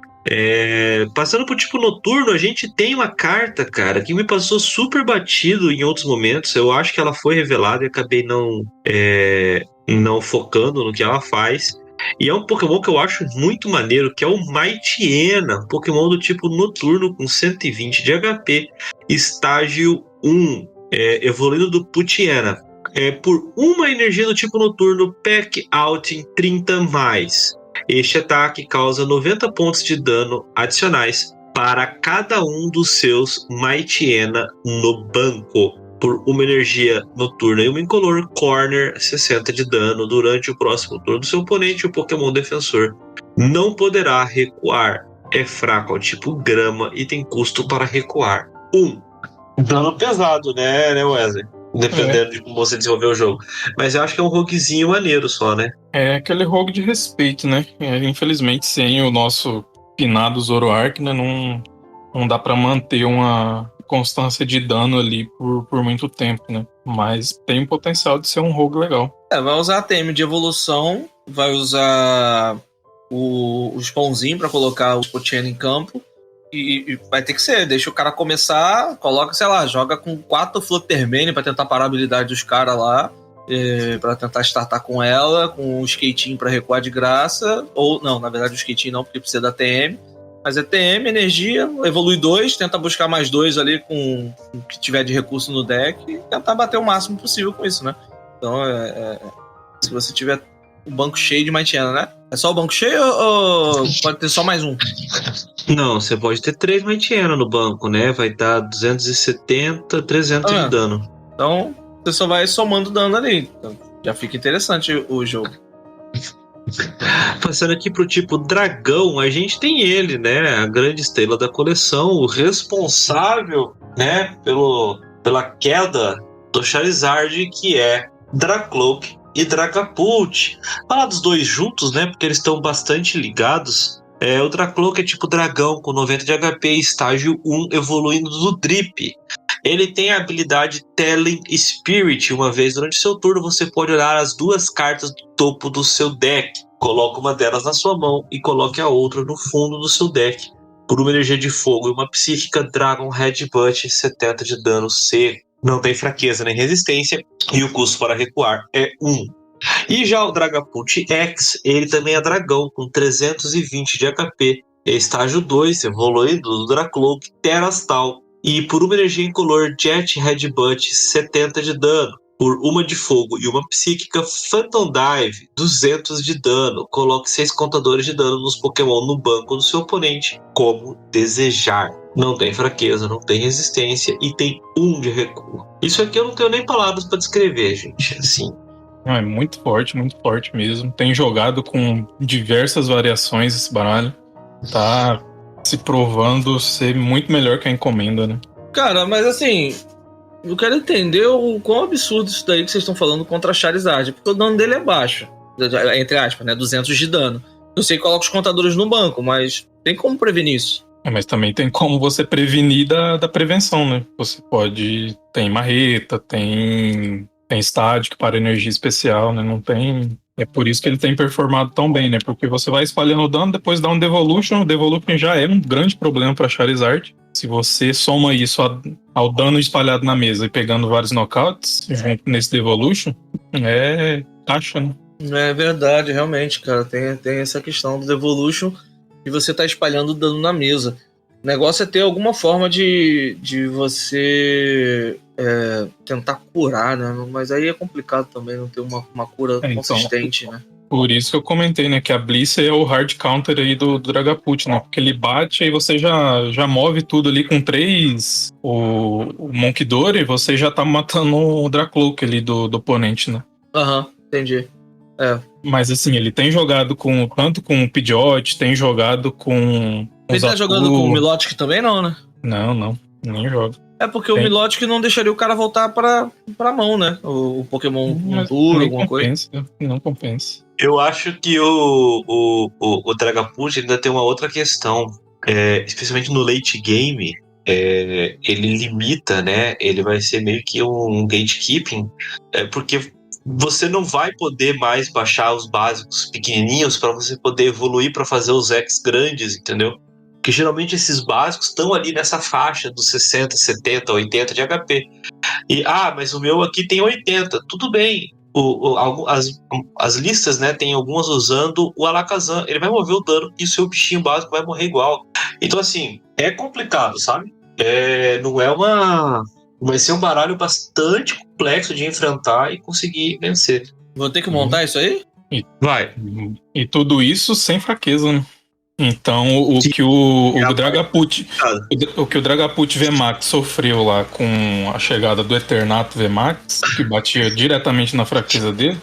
Passando pro tipo noturno, a gente tem uma carta, cara, que me passou super batido em outros momentos. Eu acho que ela foi revelada e acabei não focando no que ela faz. E é um Pokémon que eu acho muito maneiro, que é o Mightyena, Pokémon do tipo noturno com 120 de HP, estágio 1, evoluindo do Putiena. por uma energia do tipo noturno, Pack Out em 30+. Este ataque causa 90 pontos de dano adicionais para cada um dos seus Mightyena no banco. Por uma energia noturna e uma incolor, Corner 60 de dano. Durante o próximo turno do seu oponente, o Pokémon defensor não poderá recuar. É fraco ao tipo grama e tem custo para recuar 1. Dano pesado, né, Wesley? Dependendo de como você desenvolver o jogo. Mas eu acho que é um roguezinho maneiro só, né? É aquele rogue de respeito, né? Infelizmente, sem o nosso finado Zoroark, né, não dá pra manter uma constância de dano ali por muito tempo, né? Mas tem o potencial de ser um rogue legal. Vai usar a TM de evolução, vai usar o spawnzinho pra colocar o Pokémon em campo. E vai ter que ser, deixa o cara começar, coloca, sei lá, joga com 4 Fluttermane pra tentar parar a habilidade dos caras lá, pra tentar startar com ela, com o skatinho pra recuar de graça, ou não, na verdade o skatinho não, porque precisa da TM, mas é TM, energia, evolui 2, tenta buscar mais 2 ali com o que tiver de recurso no deck e tentar bater o máximo possível com isso, né? Então, se você tiver o banco cheio de Mightyena, né? É só o banco cheio ou pode ter só mais um? Não, você pode ter 3 Mightyena no banco, né? Vai dar 270, 300 de dano. Então, você só vai somando dano ali. Então, já fica interessante o jogo. Passando aqui pro tipo dragão, a gente tem ele, né? A grande estrela da coleção, o responsável, né? Pela queda do Charizard, que é Dracloak e Dragapult. Falar dos dois juntos, né? Porque eles estão bastante ligados. O Dracloak é tipo dragão com 90 de HP, estágio 1, evoluindo do Drip. Ele tem a habilidade Telling Spirit. Uma vez durante seu turno, você pode olhar as 2 cartas do topo do seu deck. Coloque uma delas na sua mão e coloque a outra no fundo do seu deck. Por uma energia de fogo e uma psíquica, Dragon Headbutt, 70 de dano C. Não tem fraqueza nem resistência e o custo para recuar é 1. E já o Dragapult X, ele também é dragão com 320 de HP. É estágio 2, evoluído do Dracloak, Terastal. E por uma energia incolor, Jet Headbutt, 70 de dano. Por uma de fogo e uma psíquica, Phantom Dive, 200 de dano. Coloque 6 contadores de dano nos Pokémon no banco do seu oponente, como desejar. Não tem fraqueza, não tem resistência e tem 1 de recuo. Isso aqui eu não tenho nem palavras para descrever, gente. Assim. É muito forte mesmo. Tem jogado com diversas variações esse baralho. Tá se provando ser muito melhor que a encomenda, né? Cara, mas assim, eu quero entender o quão absurdo isso daí que vocês estão falando contra a Charizard, porque o dano dele é baixo, entre aspas, né? 200 de dano. Eu sei que coloca os contadores no banco, mas tem como prevenir isso? Mas também tem como você prevenir da prevenção, né? Você pode... Tem marreta, tem estádio para energia especial, né? Não tem... É por isso que ele tem performado tão bem, né? Porque você vai espalhando o dano, depois dá um Devolution. O Devolution já é um grande problema para Charizard. Se você soma isso ao dano espalhado na mesa e pegando vários knockouts junto nesse Devolution, é caixa, né? É verdade, realmente, cara. Tem essa questão do Devolution e você tá espalhando o dano na mesa. O negócio é ter alguma forma de você tentar curar, né? Mas aí é complicado também não ter uma cura consistente, né? Por isso que eu comentei, né? Que a Bliss é o hard counter aí do Dragapult, né? Porque ele bate e você já move tudo ali com 3. O Monkidori, você já tá matando o Dracloak ali do oponente, né? Aham, entendi. Mas assim, ele tem jogado tanto com o Pidgeot, tem jogado com... Ele tá jogando com o Milotic também, não, né? Não, nem joga. É porque o Milotic não deixaria o cara voltar pra mão, né? O Pokémon duro, alguma coisa. Não compensa. Eu acho que o Dragapult ainda tem uma outra questão. Especialmente no late game, ele limita, né? Ele vai ser meio que um gatekeeping. Porque você não vai poder mais baixar os básicos pequenininhos para você poder evoluir para fazer os X grandes, entendeu? Porque geralmente esses básicos estão ali nessa faixa dos 60, 70, 80 de HP. E, mas o meu aqui tem 80. Tudo bem. As listas, né, tem algumas usando o Alakazam. Ele vai mover o dano e o seu bichinho básico vai morrer igual. Então, assim, é complicado, sabe? Vai ser um baralho bastante complexo de enfrentar e conseguir vencer. Vou ter que montar isso aí? Vai. E tudo isso sem fraqueza, né? Então, o que o Dragapult VMAX sofreu lá com a chegada do Eternato VMAX, que batia diretamente na fraqueza dele,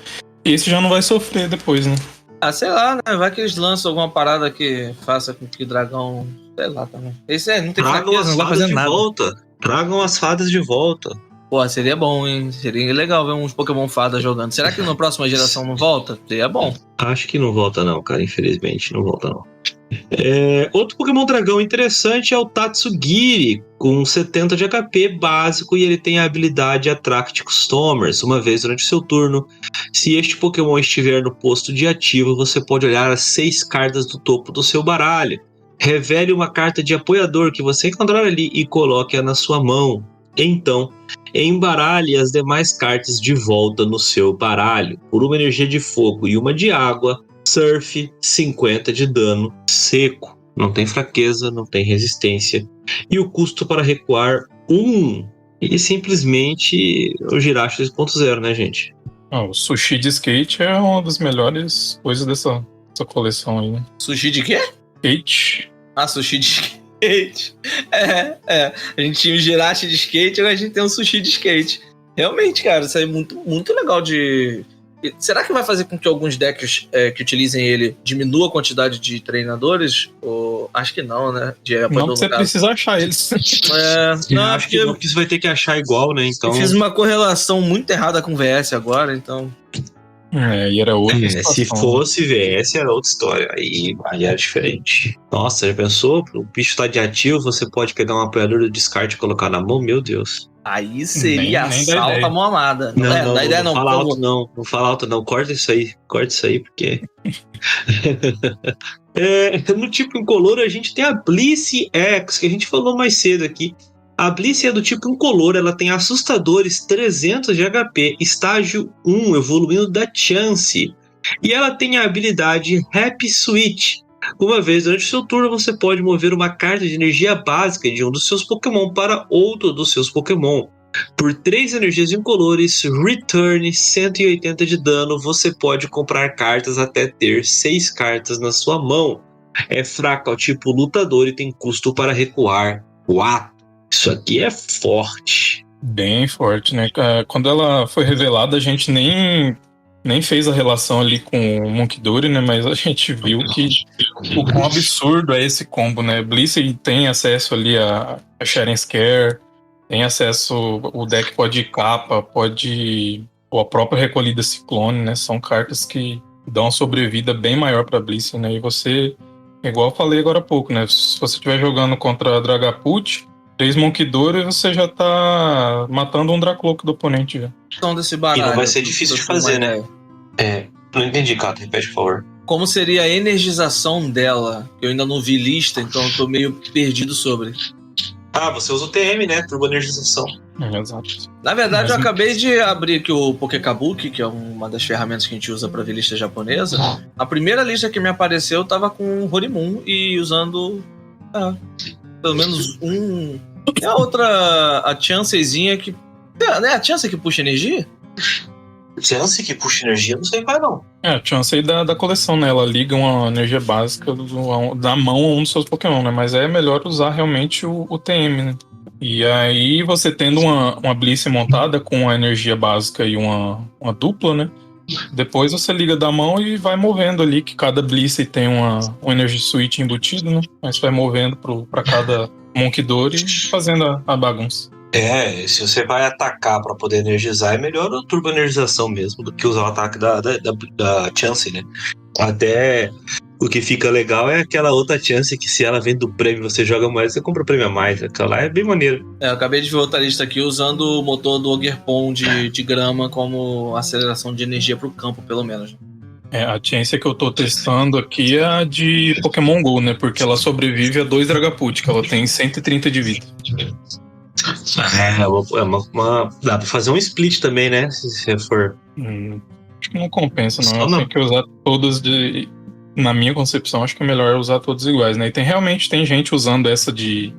esse já não vai sofrer depois, né? Ah, sei lá, né? Vai que eles lançam alguma parada que faça com que o dragão... Sei lá também. Esse não tem Tragam fraqueza, as não vai fadas fazer de nada. volta. Tragam as fadas de volta. Pô, seria bom, hein? Seria legal ver uns Pokémon Fada jogando. Será que na próxima geração não volta? Seria bom. Acho que não volta não, cara. Infelizmente, não volta não. Outro Pokémon dragão interessante é o Tatsugiri, com 70 de HP básico, e ele tem a habilidade Attract Customers. Uma vez durante o seu turno, se este Pokémon estiver no posto de ativo, você pode olhar as 6 cartas do topo do seu baralho. Revele uma carta de apoiador que você encontrar ali e coloque-a na sua mão. Então, embaralhe as demais cartas de volta no seu baralho. Por uma energia de fogo e uma de água, Surf, 50 de dano seco. Não tem fraqueza, não tem resistência. E o custo para recuar 1. E simplesmente o Jirachi 2.0, né, gente? O Sushi de Skate é uma das melhores coisas dessa coleção aí, né? Sushi de quê? Skate. Ah, sushi de skate. A gente tinha o Jirachi de skate, agora a gente tem um sushi de skate. Realmente, cara, isso aí é muito, muito legal de... Será que vai fazer com que alguns decks que utilizem ele diminua a quantidade de treinadores? Ou... Acho que não, né? Não, você precisa achar eles. Não, acho que não, porque você vai ter que achar igual, né? Então... Eu fiz uma correlação muito errada com o VS agora, então... E era outra se fosse VS, era outra história. Aí era diferente. Nossa, já pensou? O bicho tá de ativo, você pode pegar um apoiador do descarte e colocar na mão? Meu Deus. Aí seria nem assalto à mão amada. Não Não fala alto não. Não fala alto não. Corta isso aí, porque... No tipo incolor, a gente tem a Blissey X, que a gente falou mais cedo aqui. A Blissey é do tipo incolor, ela tem assustadores 300 de HP, estágio 1, evoluindo da Chance. E ela tem a habilidade Happy Switch. Uma vez durante o seu turno, você pode mover uma carta de energia básica de um dos seus Pokémon para outro dos seus Pokémon. Por 3 energias incolores, Return 180 de dano, você pode comprar cartas até ter 6 cartas na sua mão. É fraca ao tipo lutador e tem custo para recuar 4. Isso aqui é forte. Bem forte, né? Quando ela foi revelada, a gente nem fez a relação ali com o Munkidori, né? Mas a gente viu que o quão absurdo é esse combo, né? Blissey tem acesso ali a Sharing Scare, tem acesso, o deck pode ir capa, pode... Ou a própria recolhida Ciclone, né? São cartas que dão uma sobrevida bem maior pra Blissey, né? E você, igual eu falei agora há pouco, né? Se você estiver jogando contra a Dragapult, 3 Monkidori, você já tá matando um Dracloak do oponente já. Desse baralho, e não vai ser difícil de fazer, né? Não entendi, Cato. Repete, por favor. Como seria a energização dela? Eu ainda não vi lista, então eu tô meio perdido sobre. Você usa o TM, né? Turbo Energização. Exato. Na verdade, eu acabei de abrir aqui o Pokekabuki, que é uma das ferramentas que a gente usa pra ver lista japonesa. A primeira lista que me apareceu tava com o Horimun e usando... pelo menos um... E a outra, a Chancezinha que... Não é a Chance que puxa energia? Chance que puxa energia, não sei qual é não. A Chance aí da coleção, né? Ela liga uma energia básica da mão a um dos seus Pokémon, né? Mas é melhor usar realmente o TM, né? E aí, você tendo uma Blissey montada com a energia básica e uma dupla, né? Depois você liga da mão e vai movendo ali, que cada Blissey tem uma Energy Switch embutido, né? Mas vai movendo pra cada Monkidori e fazendo a bagunça. Se você vai atacar pra poder energizar, é melhor a turbo energização mesmo do que usar o ataque da Chance, né? Até o que fica legal é aquela outra Chance que, se ela vem do prêmio, você joga mais, você compra o prêmio a mais. Aquela lá é bem maneiro. Eu acabei de ver outra lista aqui usando o motor do Ogerpon de grama como aceleração de energia pro campo, pelo menos. A Chance que eu tô testando aqui é a de Pokémon GO, né? Porque ela sobrevive a 2 Dragapult, que ela tem 130 de vida. Dá pra fazer um split também, né? Se você for... Acho que não compensa, não. Tem que usar todas na minha concepção, acho que é melhor usar todas iguais, né? E realmente tem gente usando essa de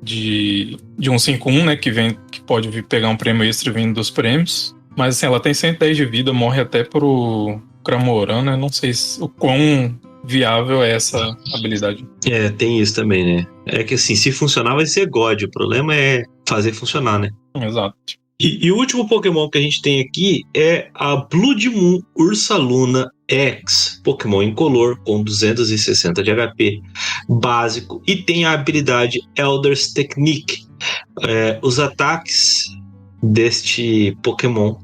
de 151, né? Que pode vir pegar um prêmio extra vindo dos prêmios. Mas assim, ela tem 110 de vida, morre até pro Cramoran, né? Não sei o quão viável é essa habilidade. Tem isso também, né? É que assim, se funcionar vai ser God. O problema é fazer funcionar, né? Exato. E o último Pokémon que a gente tem aqui é a Blood Moon Ursaluna X, Pokémon incolor com 260 de HP básico e tem a habilidade Elder's Technique. Os ataques deste Pokémon,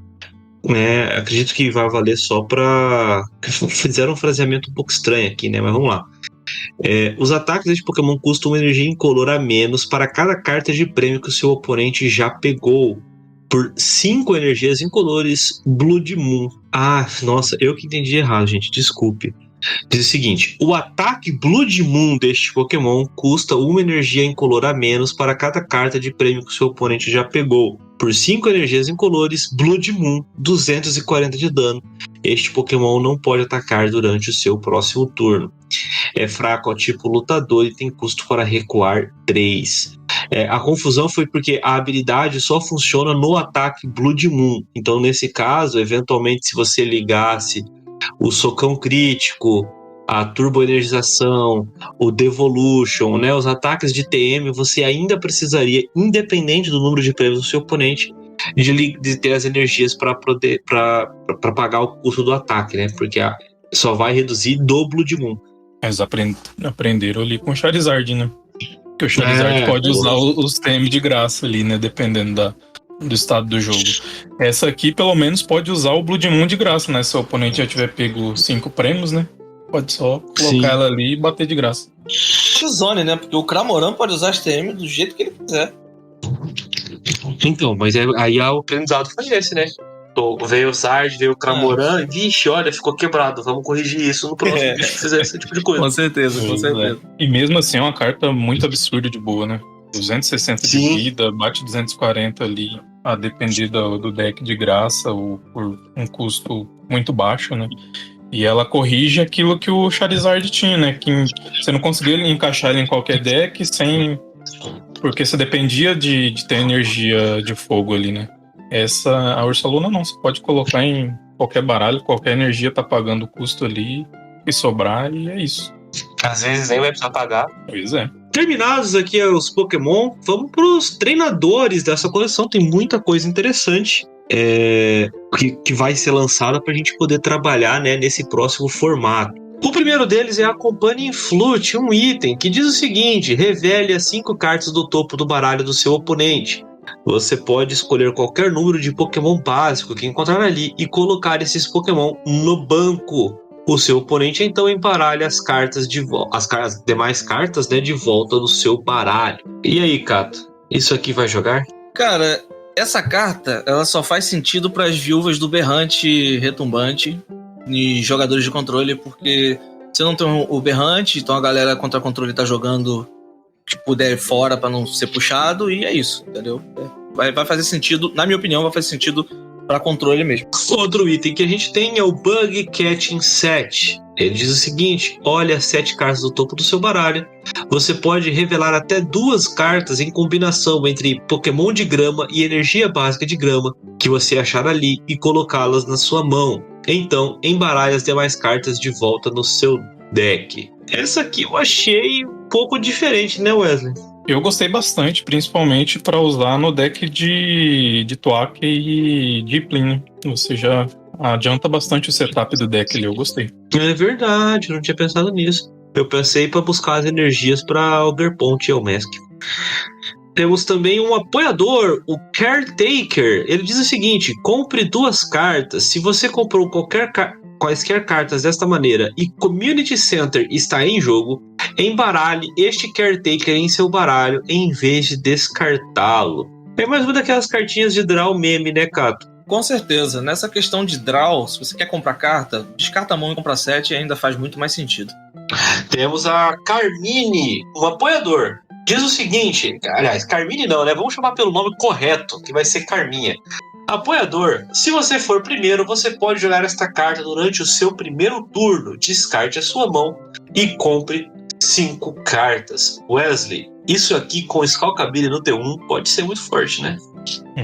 acredito que vai valer só para... Fizeram um fraseamento um pouco estranho aqui, né? Mas vamos lá. Os ataques deste Pokémon custam uma energia incolor a menos para cada carta de prêmio que o seu oponente já pegou, por 5 energias incolores Blood Moon. Ah, nossa, eu que entendi errado, gente, desculpe. Diz o seguinte: o ataque Blood Moon deste Pokémon custa uma energia incolor a menos para cada carta de prêmio que o seu oponente já pegou. Por 5 energias incolores Blood Moon, 240 de dano. Este Pokémon não pode atacar durante o seu próximo turno. É fraco ao tipo lutador e tem custo para recuar 3. A confusão foi porque a habilidade só funciona no ataque Blood Moon. Então, nesse caso, eventualmente, se você ligasse o socão crítico, a turboenergização, o devolution, né, os ataques de TM, você ainda precisaria, independente do número de prêmios do seu oponente, de ter as energias para pagar o custo do ataque, né? Porque só vai reduzir do Blood Moon. Eles aprenderam ali com o Charizard, né? Que o Charizard pode usar os TM de graça ali, né? Dependendo do estado do jogo. Essa aqui, pelo menos, pode usar o Blood Moon de graça, né? Se o oponente já tiver pego 5 prêmios, né? Pode só colocar ela ali e bater de graça. X-Zone, né? Porque o Cramoran pode usar as TM do jeito que ele quiser. Então, mas aí o aprendizado foi esse, né? Veio o Zard, veio o Cramoran, vixe, olha, ficou quebrado, vamos corrigir isso no próximo bicho que fizer esse tipo de coisa. Com certeza. E mesmo assim é uma carta muito absurda de boa, né? 260 de vida, bate 240 ali, a depender do deck de graça ou por um custo muito baixo, né? E ela corrige aquilo que o Charizard tinha, né? Que você não conseguia encaixar ele em qualquer deck porque você dependia de ter energia de fogo ali, né? A Ursaluna não, você pode colocar em qualquer baralho, qualquer energia tá pagando o custo ali e sobrar, e é isso. Às vezes nem vai precisar pagar. Pois é. Terminados aqui os Pokémon, vamos pros treinadores dessa coleção. Tem muita coisa interessante que vai ser lançada pra gente poder trabalhar, né, nesse próximo formato. O primeiro deles é a Companion Flute, um item que diz o seguinte: revele as 5 cartas do topo do baralho do seu oponente. Você pode escolher qualquer número de Pokémon básico que encontrar ali e colocar esses Pokémon no banco. O seu oponente então embaralha as demais cartas, né, de volta no seu baralho. E aí, Cato, isso aqui vai jogar? Cara, essa carta ela só faz sentido para as viúvas do berrante retumbante e jogadores de controle, porque você não tem o berrante, então a galera contra controle tá jogando que puder fora para não ser puxado, e é isso, entendeu? Vai fazer sentido, na minha opinião, vai fazer sentido para controle mesmo. Outro item que a gente tem é o Bug Catching Set. Ele diz o seguinte: olha as 7 cartas do topo do seu baralho. Você pode revelar até 2 cartas em combinação entre Pokémon de grama e energia básica de grama que você achar ali e colocá-las na sua mão. Então, embaralhe as demais cartas de volta no seu deck. Essa aqui eu achei um pouco diferente, né, Wesley? Eu gostei bastante, principalmente para usar no deck de Toaki e Deepling, né? Você já adianta bastante o setup do deck ali, eu gostei. É verdade, eu não tinha pensado nisso. Eu pensei para buscar as energias para Ogerpont e Elmesk. Temos também um apoiador, o Caretaker. Ele diz o seguinte: compre 2 cartas. Se você comprou quaisquer cartas desta maneira e Community Center está em jogo, embaralhe este Caretaker em seu baralho em vez de descartá-lo. É mais uma daquelas cartinhas de draw meme, né, Cato? Com certeza. Nessa questão de draw, se você quer comprar carta, descarta a mão e compra 7 ainda faz muito mais sentido. Temos a Carmine, um apoiador. Diz o seguinte, aliás, Carmine não, né? Vamos chamar pelo nome correto, que vai ser Carminha. Apoiador, se você for primeiro, você pode jogar esta carta durante o seu primeiro turno. Descarte a sua mão e compre 5 cartas. Wesley, isso aqui com Skullcabile no T1 pode ser muito forte, né?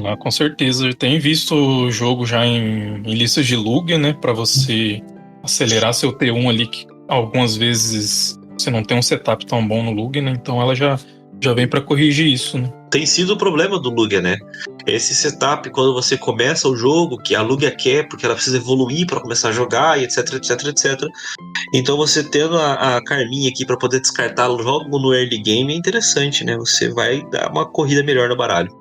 Ah, com certeza. Eu tenho visto o jogo já em listas de Lugia, né? Pra você acelerar seu T1 ali, que algumas vezes você não tem um setup tão bom no Lugia, né? Então ela já vem pra corrigir isso, né? Tem sido o problema do Lugia, né? Esse setup, quando você começa o jogo, que a Lugia quer, porque ela precisa evoluir para começar a jogar, e etc, etc, etc. Então você tendo a Carminha aqui para poder descartar logo no early game é interessante, né? Você vai dar uma corrida melhor no baralho.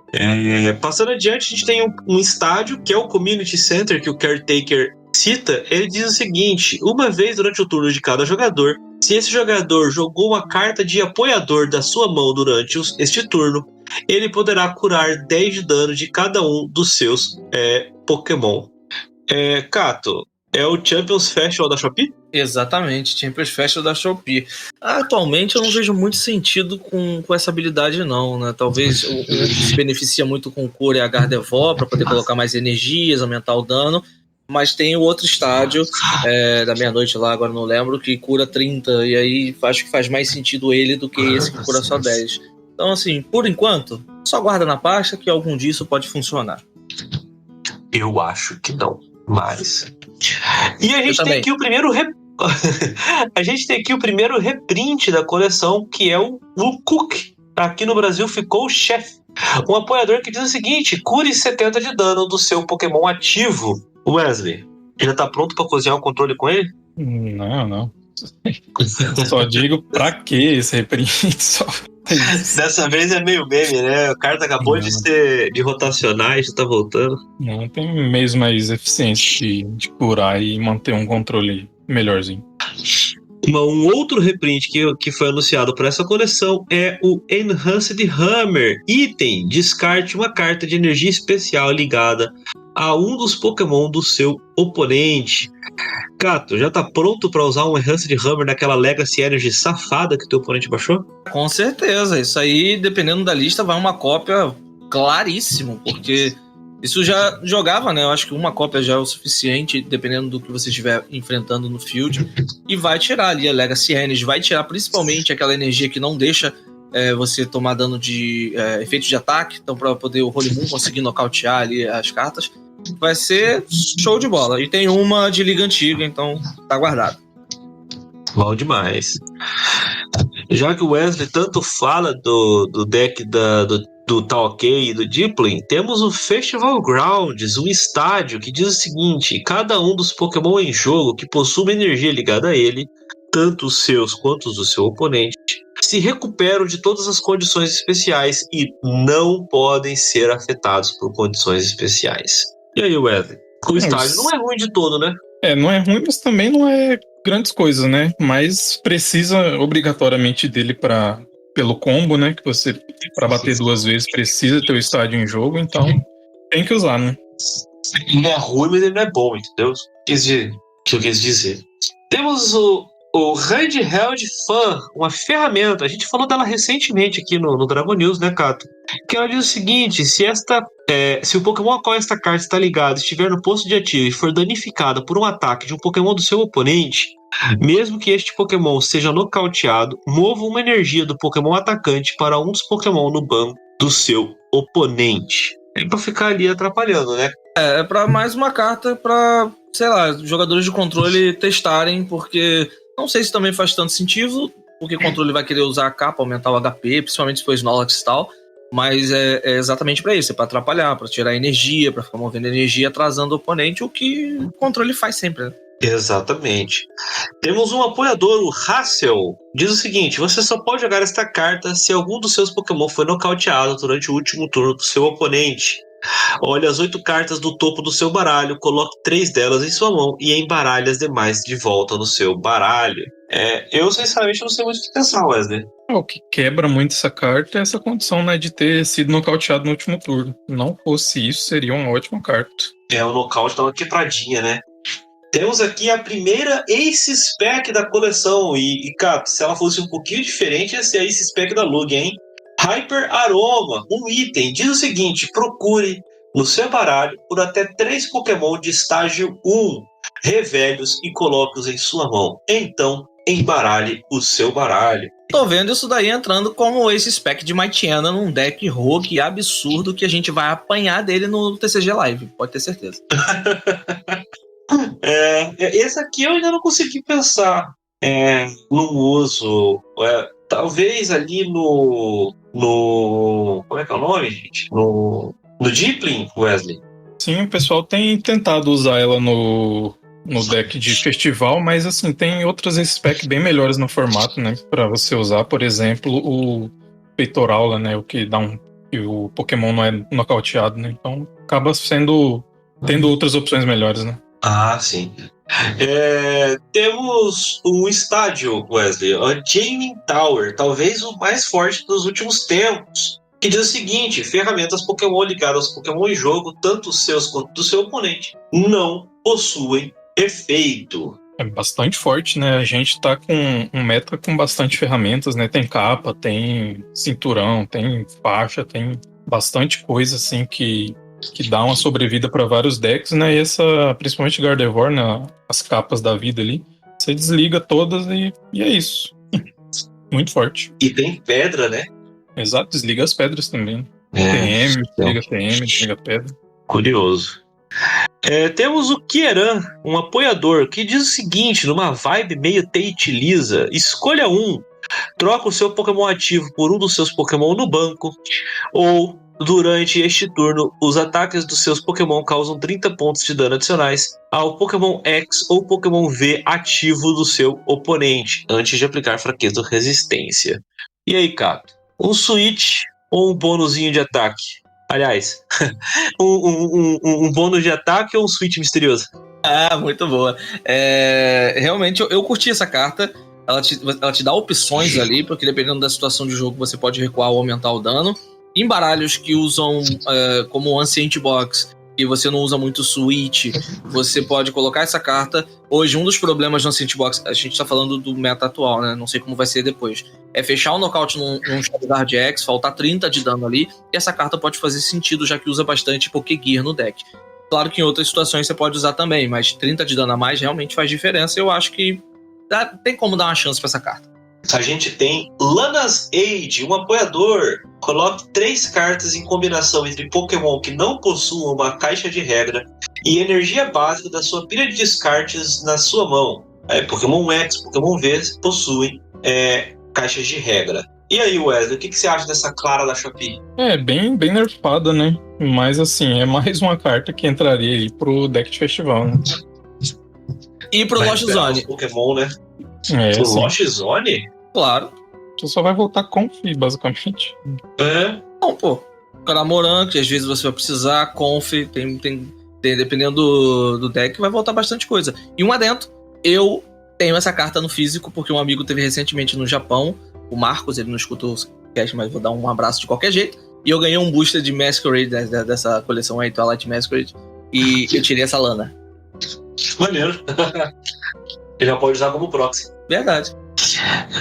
Passando adiante, a gente tem um estádio, que é o Community Center, que o Caretaker cita. Ele diz o seguinte: uma vez durante o turno de cada jogador, se esse jogador jogou uma carta de apoiador da sua mão durante este turno, ele poderá curar 10 de dano de cada um dos seus Pokémon. Cato, é o Champions Festival da Shopee? Exatamente, Champions Festival da Shopee. Atualmente eu não vejo muito sentido com essa habilidade não, né? Talvez o que se beneficia muito com cura é a Gardevoir, para poder colocar mais energias, aumentar o dano. Mas tem o outro estádio da meia-noite lá, agora não lembro, que cura 30, e aí acho que faz mais sentido ele do que esse que cura só 10. Então, assim, por enquanto, só guarda na pasta que algum disso pode funcionar. Eu acho que não, mas... E a gente tem também. aqui o primeiro a gente tem aqui o primeiro reprint da coleção, que é o Cook. Aqui no Brasil ficou o chefe. Um apoiador que diz o seguinte: cure 70 de dano do seu Pokémon ativo. Wesley, já tá pronto pra cozinhar o controle com ele? Não. Só digo pra que esse reprint? Só Dessa vez é meio meme, né? O carta acabou de rotacionar e já tá voltando. Não tem mesmo mais eficiência de curar e manter um controle melhorzinho. Um outro reprint que foi anunciado para essa coleção é o Enhanced Hammer. Item: descarte uma carta de energia especial ligada a um dos Pokémon do seu oponente. Cato, já tá pronto para usar um Enhanced Hammer naquela Legacy Energy safada que teu oponente baixou? Com certeza, isso aí, dependendo da lista, vai uma cópia claríssimo, porque isso já jogava, né? Eu acho que uma cópia já é o suficiente, dependendo do que você estiver enfrentando no field, e vai tirar ali a Legacy Energy, vai tirar principalmente aquela energia que não deixa você tomar dano de efeito de ataque, então para poder o Holy Moon conseguir nocautear ali as cartas, vai ser show de bola. E tem uma de liga antiga, então tá guardado. Bom demais. Já que o Wesley tanto fala do deck do Talkei e do Dipplin, temos o Festival Grounds, um estádio que diz o seguinte: cada um dos Pokémon em jogo que possui uma energia ligada a ele, tanto os seus quanto os do seu oponente, se recuperam de todas as condições especiais e não podem ser afetados por condições especiais. E aí, Wesley? O estádio não é ruim de todo, né? Não é ruim, mas também não é grandes coisas, né? Mas precisa obrigatoriamente dele pelo combo, né? Que você, para bater 2 vezes, precisa ter o estádio em jogo, então tem que usar, né? Ele é ruim, mas ele não é bom, entendeu? Que eu quis dizer. Temos o Handheld Fan, uma ferramenta. A gente falou dela recentemente aqui no Dragon News, né, Cato? Que ela diz o seguinte: se o Pokémon a qual esta carta está ligada estiver no posto de ativo e for danificada por um ataque de um Pokémon do seu oponente, mesmo que este Pokémon seja nocauteado, mova uma energia do Pokémon atacante para um dos Pokémon no banco do seu oponente. É pra ficar ali atrapalhando, né? É pra mais uma carta pra, sei lá, jogadores de controle testarem, porque não sei se também faz tanto sentido, porque o controle vai querer usar a capa, aumentar o HP, principalmente se for Snorlax e tal, mas é exatamente pra isso, é pra atrapalhar, pra tirar energia, pra ficar movendo energia, atrasando o oponente, o que o controle faz sempre, né? Exatamente. Temos um apoiador, o Hassel. Diz o seguinte: você só pode jogar esta carta se algum dos seus Pokémon foi nocauteado durante o último turno do seu oponente. Olhe as 8 cartas do topo do seu baralho, coloque 3 delas em sua mão e embaralhe as demais de volta no seu baralho. Eu sinceramente não sei muito o que pensar, Wesley. O que quebra muito essa carta é essa condição, né, de ter sido nocauteado no último turno. Não fosse isso, seria uma ótima carta. O nocaute dá uma quebradinha, né? Temos aqui a primeira Ace Spec da coleção. E Cato, se ela fosse um pouquinho diferente, ia ser a Ace Spec da Lugia, hein? Hyper Aroma, um item. Diz o seguinte: procure no seu baralho por até 3 Pokémon de estágio 1, revele-os e coloque-os em sua mão. Então, embaralhe o seu baralho. Tô vendo isso daí entrando como esse spec de Mightyena num deck rogue absurdo que a gente vai apanhar dele no TCG Live, pode ter certeza. Esse aqui eu ainda não consegui pensar no uso. Talvez ali no. Como é que é o nome, gente? No Deepling, Wesley. Sim, o pessoal tem tentado usar ela no deck de festival, mas assim, tem outras spec bem melhores no formato, né? Pra você usar, por exemplo, o peitoral, né? O que dá que o Pokémon não é nocauteado, né? Então acaba tendo outras opções melhores, né? Ah, sim. Temos um estádio, Wesley, a Jaming Tower, talvez o mais forte dos últimos tempos, que diz o seguinte: ferramentas Pokémon ligadas aos Pokémon em jogo, tanto os seus quanto do seu oponente, não possuem efeito. É bastante forte, né? A gente tá com um meta com bastante ferramentas, né? Tem capa, tem cinturão, tem faixa, tem bastante coisa assim que dá uma sobrevida para vários decks, né? E essa, principalmente Gardevoir, né? As capas da vida ali, você desliga todas e é isso. Muito forte. E tem pedra, né? Exato, desliga as pedras também. TM, desliga pedra. Curioso. Temos o Kieran, um apoiador, que diz o seguinte, numa vibe meio Tate Lisa: escolha um, troca o seu Pokémon ativo por um dos seus Pokémon no banco, ou durante este turno, os ataques dos seus Pokémon causam 30 pontos de dano adicionais ao Pokémon X ou Pokémon V ativo do seu oponente, antes de aplicar fraqueza ou resistência. E aí, Cato? Um switch ou um bônusinho de ataque? Aliás, um bônus de ataque ou um switch misterioso? Ah, muito boa. Realmente, eu curti essa carta. Ela te dá opções ali, porque dependendo da situação de jogo, você pode recuar ou aumentar o dano. Em baralhos que usam como Ancient Box, e você não usa muito switch, você pode colocar essa carta. Hoje, um dos problemas no Ancient Box, a gente tá falando do meta atual, né? Não sei como vai ser depois. É fechar o nocaute num Charizard X, faltar 30 de dano ali, e essa carta pode fazer sentido, já que usa bastante Pokégear no deck. Claro que em outras situações você pode usar também, mas 30 de dano a mais realmente faz diferença. Eu acho que tem como dar uma chance pra essa carta. A gente tem Lana's Age, um apoiador. Coloque 3 cartas em combinação entre Pokémon que não possuam uma caixa de regra e energia básica da sua pilha de descartes na sua mão. Pokémon X, Pokémon V possuem caixas de regra. E aí, Wesley, o que você acha dessa Clara da Shopee? Bem nerfada, né? Mas assim, é mais uma carta que entraria aí pro deck de festival, né? E pro Lost Zone. Pokémon, né? Pro Lost Zone? Claro. Você só vai voltar Conf, basicamente. Não, pô. Caramoran, que às vezes você vai precisar, Conf, tem dependendo do deck, vai voltar bastante coisa. E um adentro, eu tenho essa carta no físico, porque um amigo teve recentemente no Japão, o Marcos, ele não escutou o cast, mas vou dar um abraço de qualquer jeito. E eu ganhei um booster de Masquerade dessa coleção aí, Twilight Masquerade, e eu tirei essa lana. Maneiro. Ele já pode usar como proxy. Verdade.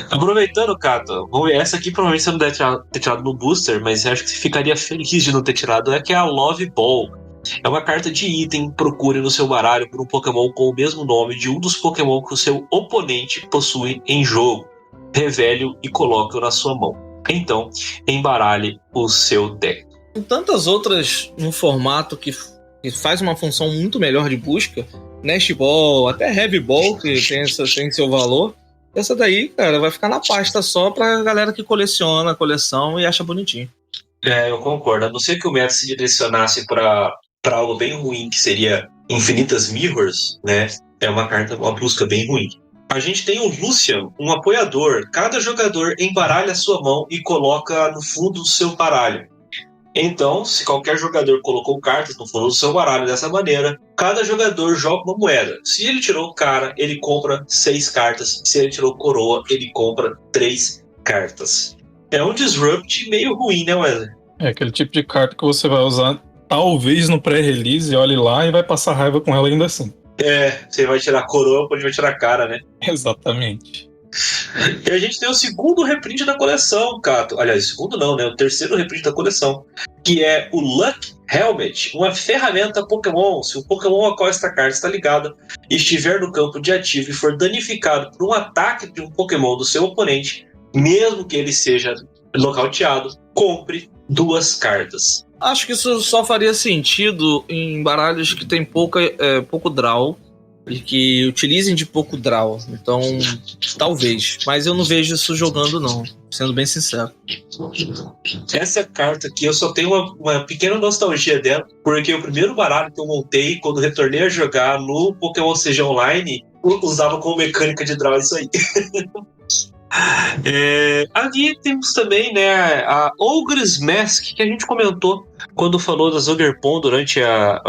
Aproveitando, Cato, essa aqui provavelmente você não deve ter tirado no booster, mas eu acho que você ficaria feliz de não ter tirado, que é a Love Ball. É uma carta de item, procure no seu baralho por um Pokémon com o mesmo nome de um dos Pokémon que o seu oponente possui em jogo. Revele-o e coloque-o na sua mão. Então, embaralhe o seu deck. Tem tantas outras no formato que faz uma função muito melhor de busca, Nest Ball, até Heavy Ball, que tem seu valor. Essa daí, cara, vai ficar na pasta só pra galera que coleciona a coleção e acha bonitinho. Eu concordo. A não ser que o meta se direcionasse pra algo bem ruim, que seria Infinitas Mirrors, né? É uma busca bem ruim. A gente tem o Lucian, um apoiador. Cada jogador embaralha a sua mão e coloca no fundo do seu baralho. Então, se qualquer jogador colocou cartas no fundo do seu baralho dessa maneira, cada jogador joga uma moeda. Se ele tirou cara, ele compra 6 cartas. Se ele tirou coroa, ele compra 3 cartas. É um disrupt meio ruim, né, Wesley? É aquele tipo de carta que você vai usar talvez no pré-release, olhe lá e vai passar raiva com ela ainda assim. Você vai tirar coroa, pode vai tirar cara, né? Exatamente. E a gente tem o segundo reprint da coleção, Cato. Aliás, o segundo não, né? O terceiro reprint da coleção. Que é o Luck Helmet, uma ferramenta Pokémon. Se o Pokémon a qual esta carta está ligada estiver no campo de ativo e for danificado por um ataque de um Pokémon do seu oponente, mesmo que ele seja nocauteado, compre 2 cartas. Acho que isso só faria sentido em baralhos que tem pouco draw e que utilizem de pouco draw. Então, talvez. Mas eu não vejo isso jogando, não. Sendo bem sincero. Essa carta aqui, eu só tenho uma pequena nostalgia dela, porque o primeiro baralho que eu montei, quando retornei a jogar no Pokémon CG Online, usava como mecânica de draw isso aí. Ali temos também, né, a Ogre's Mask, que a gente comentou quando falou das Ogerpon durante a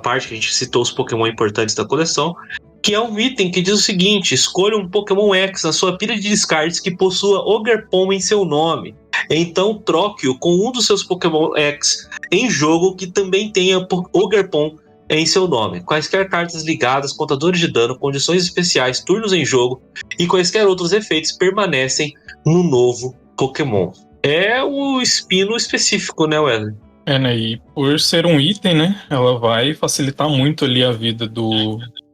parte que a gente citou os Pokémon importantes da coleção, que é um item que diz o seguinte: escolha um Pokémon X na sua pilha de descartes que possua Ogerpon em seu nome. Então troque-o com um dos seus Pokémon X em jogo que também tenha Ogerpon em seu nome. Quaisquer cartas ligadas, contadores de dano, condições especiais, turnos em jogo e quaisquer outros efeitos permanecem no novo Pokémon. É o espino específico, né, Wesley? Né? E por ser um item, né? Ela vai facilitar muito ali a vida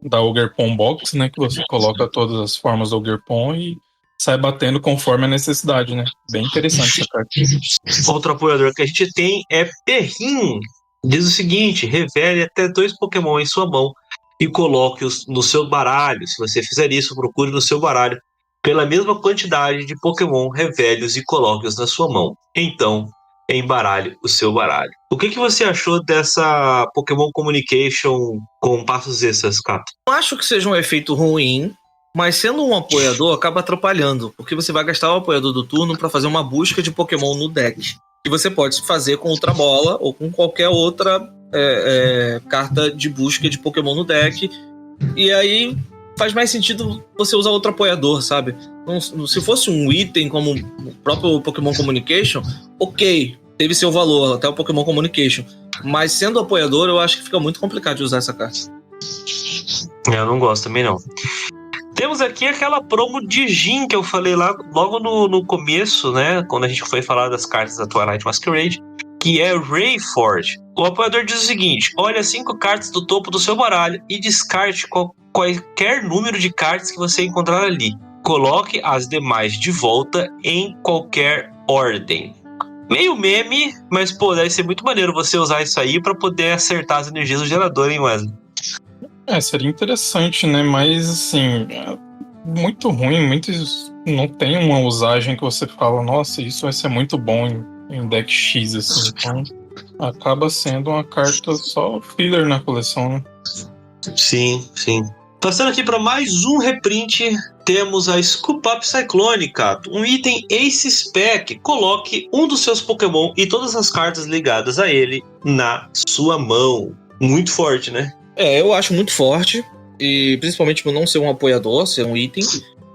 da Ogerpon Box, né? Que você coloca todas as formas do Ogerpon e sai batendo conforme a necessidade, né? Bem interessante essa carta. Outro apoiador que a gente tem é Perrin. Diz o seguinte: revele até 2 Pokémon em sua mão e coloque-os no seu baralho. Se você fizer isso, procure no seu baralho pela mesma quantidade de Pokémon, revele-os e coloque-os na sua mão. Então, embaralhe o seu baralho. O que você achou dessa Pokémon Communication com passos extras, Cato? Não acho que seja um efeito ruim, mas sendo um apoiador, acaba atrapalhando, porque você vai gastar o apoiador do turno para fazer uma busca de Pokémon no deck. Que você pode fazer com Ultra Bola ou com qualquer outra carta de busca de Pokémon no deck. E aí faz mais sentido você usar outro apoiador, sabe? Se fosse um item como o próprio Pokémon Communication, ok, teve seu valor, até o Pokémon Communication. Mas sendo apoiador, eu acho que fica muito complicado de usar essa carta. Eu não gosto também, não. Temos aqui aquela promo de Jin que eu falei lá logo no começo, né? Quando a gente foi falar das cartas da Twilight Masquerade, que é Rayford. O apoiador diz o seguinte: olha 5 cartas do topo do seu baralho e descarte qualquer número de cartas que você encontrar ali. Coloque as demais de volta em qualquer ordem. Meio meme, mas pô, deve ser muito maneiro você usar isso aí pra poder acertar as energias do gerador, hein, Wesley? Seria interessante, né? Mas, assim, muito ruim, não tem uma usagem que você fala, nossa, isso vai ser muito bom em deck X, assim. Então, acaba sendo uma carta só filler na coleção, né? Sim, sim. Passando aqui para mais um reprint, temos a Scoop Up Cyclone, Cato. Um item Ace Spec. Coloque um dos seus Pokémon e todas as cartas ligadas a ele na sua mão. Muito forte, né? Eu acho muito forte, e principalmente por não ser um apoiador, ser um item.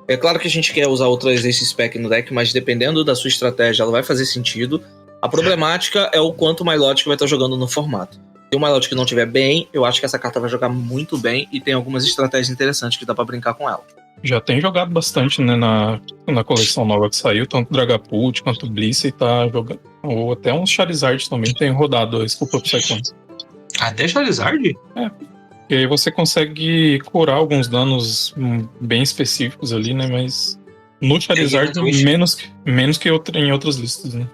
É claro que a gente quer usar outras Ace Spec no deck, mas dependendo da sua estratégia, ela vai fazer sentido. A problemática é o quanto o Milotic vai estar jogando no formato. Se o Milotic não estiver bem, eu acho que essa carta vai jogar muito bem e tem algumas estratégias interessantes que dá pra brincar com ela. Já tem jogado bastante, né, na coleção nova que saiu, tanto Dragapult quanto Blissey tá jogando. Ou até uns Charizard também tem rodado a Scoop Up Cyclone. Até Charizard? E aí você consegue curar alguns danos bem específicos ali, né? Mas no Charizard menos que em outras listas, né?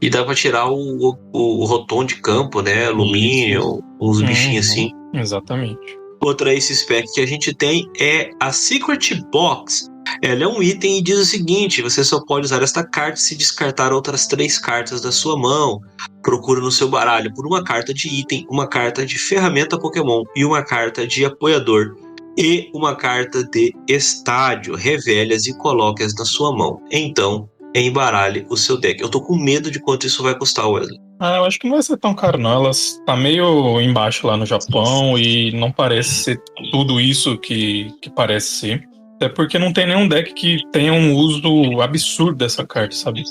E dá pra tirar o Rotom de campo, né? Alumínio, uns bichinhos assim. Exatamente. Outra Ace Spec que a gente tem é a Secret Box. Ela é um item e diz o seguinte: você só pode usar esta carta se descartar outras 3 cartas da sua mão. Procura no seu baralho por uma carta de item, uma carta de ferramenta Pokémon e uma carta de apoiador e uma carta de estádio. Revele-as e coloque-as na sua mão. Então, embaralhe o seu deck. Eu tô com medo de quanto isso vai custar, Wesley. Eu acho que não vai ser tão caro, não. Ela tá meio embaixo lá no Japão e não parece ser tudo isso que parece ser. Até porque não tem nenhum deck que tenha um uso absurdo dessa carta, sabe?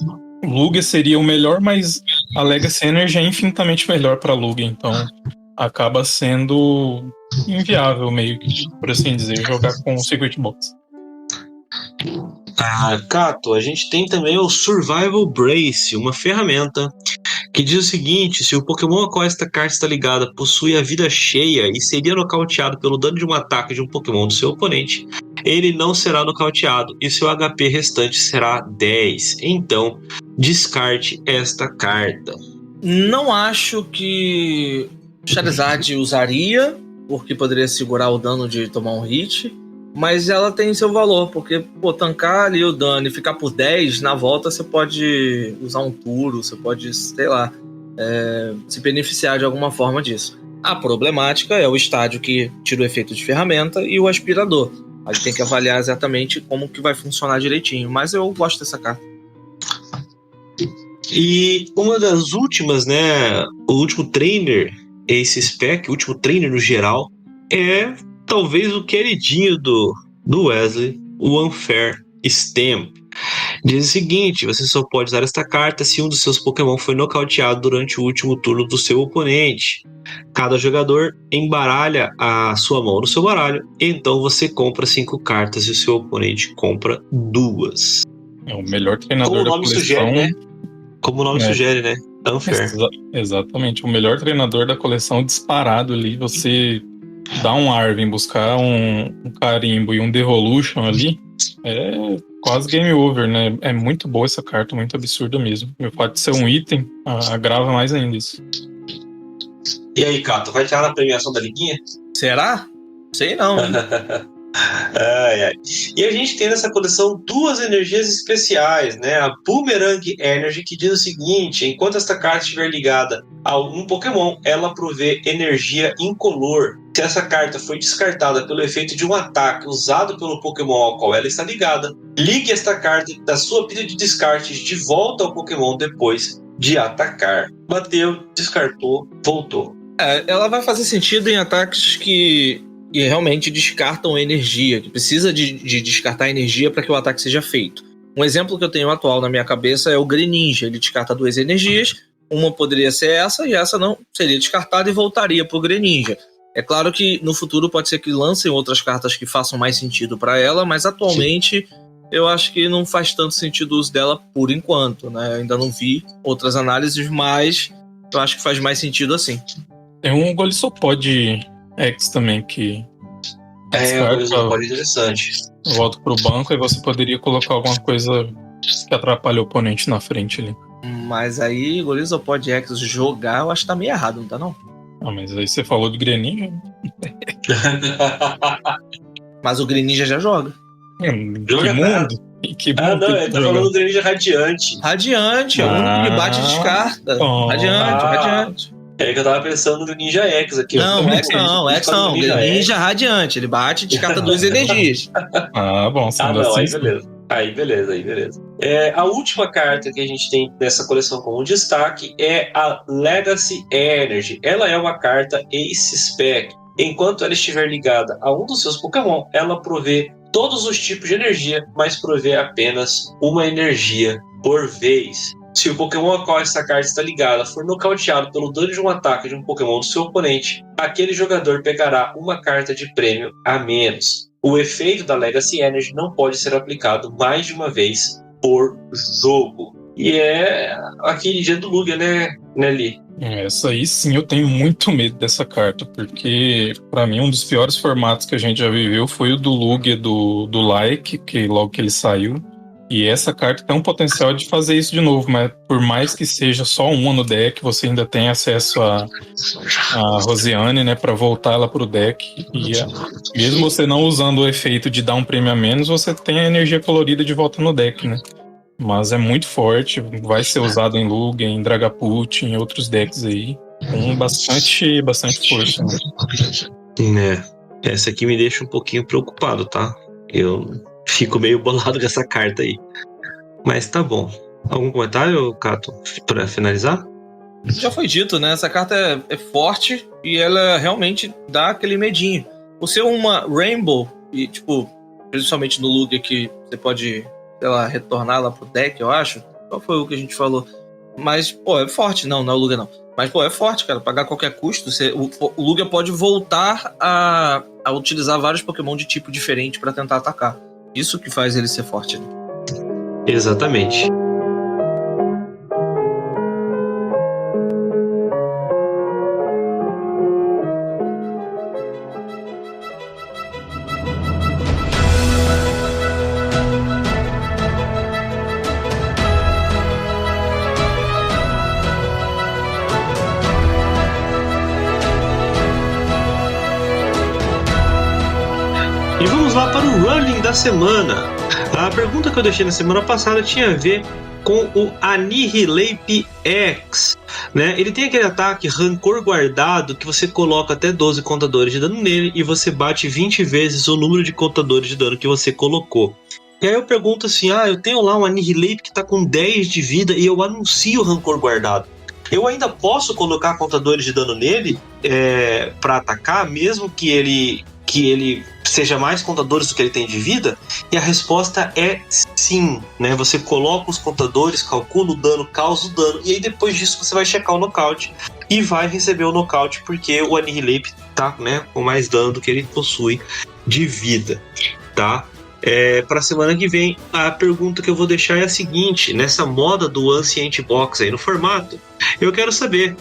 Lugia seria o melhor, mas a Legacy Energy é infinitamente melhor pra Lugia, então acaba sendo inviável, meio que, por assim dizer, jogar com o Secret Box. Cato, a gente tem também o Survival Brace, uma ferramenta que diz o seguinte: se o Pokémon a qual esta carta está ligada possui a vida cheia e seria nocauteado pelo dano de um ataque de um Pokémon do seu oponente, ele não será nocauteado e seu HP restante será 10. Então, descarte esta carta. Não acho que Charizard usaria, porque poderia segurar o dano de tomar um hit, mas ela tem seu valor, porque tancar ali o dano e ficar por 10, na volta você pode usar um Turo, você pode, sei lá, se beneficiar de alguma forma disso. A problemática é o estádio que tira o efeito de ferramenta e o aspirador. A gente tem que avaliar exatamente como que vai funcionar direitinho, mas eu gosto dessa carta. E uma das últimas, né, o último trainer, esse spec, o último trainer no geral, é talvez o queridinho do Wesley, o Unfair Stamp. Diz o seguinte: você só pode usar esta carta se um dos seus Pokémon foi nocauteado durante o último turno do seu oponente. Cada jogador embaralha a sua mão no seu baralho, então você compra 5 cartas e o seu oponente compra 2. É o melhor treinador Como o da nome coleção. sugere, né? Como o nome sugere, né? Unfair. Exatamente. O melhor treinador da coleção disparado ali. Você dá um Arven, buscar um carimbo e um Devolution ali, é quase game over, né? É muito boa essa carta, muito absurda mesmo. O fato de ser um item agrava mais ainda isso. E aí, Cato, vai entrar na premiação da liguinha? Será? Sei não, hein? Ai. E a gente tem nessa coleção 2 energias especiais, né? A Boomerang Energy, que diz o seguinte: enquanto esta carta estiver ligada a algum Pokémon, ela provê energia incolor. Se essa carta foi descartada pelo efeito de um ataque usado pelo Pokémon ao qual ela está ligada, ligue esta carta da sua pilha de descartes de volta ao Pokémon depois de atacar. Bateu, descartou, voltou. Ela vai fazer sentido em ataques que realmente descartam energia, que precisa de descartar energia para que o ataque seja feito. Um exemplo que eu tenho atual na minha cabeça é o Greninja. Ele descarta 2 energias, uma poderia ser essa e essa não seria descartada e voltaria para o Greninja. É claro que no futuro pode ser que lancem outras cartas que façam mais sentido para ela, mas atualmente eu acho que não faz tanto sentido o uso dela por enquanto, né? Eu ainda não vi outras análises, mas eu acho que faz mais sentido assim. Tem um Golisopod X também que Uma coisa interessante. volta pro banco e você poderia colocar alguma coisa que atrapalhe o oponente na frente ali. Mas aí, Golisopod X jogar, eu acho que tá meio errado, não tá não? Mas aí você falou de Greninja. Mas o Greninja já joga. Que mundo? Que mundo Não, ele tá falando do Greninja Radiante. Radiante, é o único que bate e descarta. Radiante. É que eu tava pensando no Ninja X aqui. Não, X não. Greninja Radiante. Ele bate e descarta 2 energias. Bom, sendo assim. Aí beleza. A última carta que a gente tem nessa coleção como destaque é a Legacy Energy. Ela é uma carta Ace Spec. Enquanto ela estiver ligada a um dos seus Pokémon, ela provê todos os tipos de energia, mas provê apenas uma energia por vez. Se o Pokémon a qual essa carta está ligada for nocauteado pelo dano de um ataque de um Pokémon do seu oponente, aquele jogador pegará uma carta de prêmio a menos. O efeito da Legacy Energy não pode ser aplicado mais de uma vez por jogo. E é aquele dia do Lugia, né, Li? Essa aí sim eu tenho muito medo dessa carta, porque pra mim um dos piores formatos que a gente já viveu foi o do Lugia do Like, que logo que ele saiu. E essa carta tem um potencial de fazer isso de novo, mas por mais que seja só uma no deck, você ainda tem acesso a Rosiane, né, pra voltar ela pro deck. E mesmo você não usando o efeito de dar um prêmio a menos, você tem a energia colorida de volta no deck, né? Mas é muito forte, vai ser usado em Lugia, em Dragapult, em outros decks aí, com bastante força, né? Essa aqui me deixa um pouquinho preocupado, tá? Eu fico meio bolado com essa carta aí. Mas tá bom. Algum comentário, Cato, pra finalizar? Já foi dito, né? Essa carta é forte e ela realmente dá aquele medinho. Por ser uma Rainbow, e tipo, principalmente no Lugia que você pode, sei lá, retornar lá pro deck, eu acho. Qual foi o que a gente falou? Mas, é forte. Não é o Lugia, não. Mas, é forte, cara. Pagar qualquer custo. O Lugia pode voltar a utilizar vários Pokémon de tipo diferente pra tentar atacar. Isso que faz ele ser forte, né? Exatamente. E vamos lá para o running da semana. A pergunta que eu deixei na semana passada tinha a ver com o Annihilate X, né? Ele tem aquele ataque Rancor Guardado que você coloca até 12 contadores de dano nele e você bate 20 vezes o número de contadores de dano que você colocou. E aí eu pergunto assim, eu tenho lá um Annihilate que está com 10 de vida e eu anuncio Rancor Guardado. Eu ainda posso colocar contadores de dano nele para atacar, mesmo que ele seja mais contadores do que ele tem de vida? E a resposta é sim, né? Você coloca os contadores, calcula o dano, causa o dano, e aí depois disso você vai checar o nocaute e vai receber o nocaute, porque o Annihilate tá, né, com mais dano do que ele possui de vida, tá? Para a semana que vem, a pergunta que eu vou deixar é a seguinte: nessa moda do Ancient Box aí no formato, eu quero saber,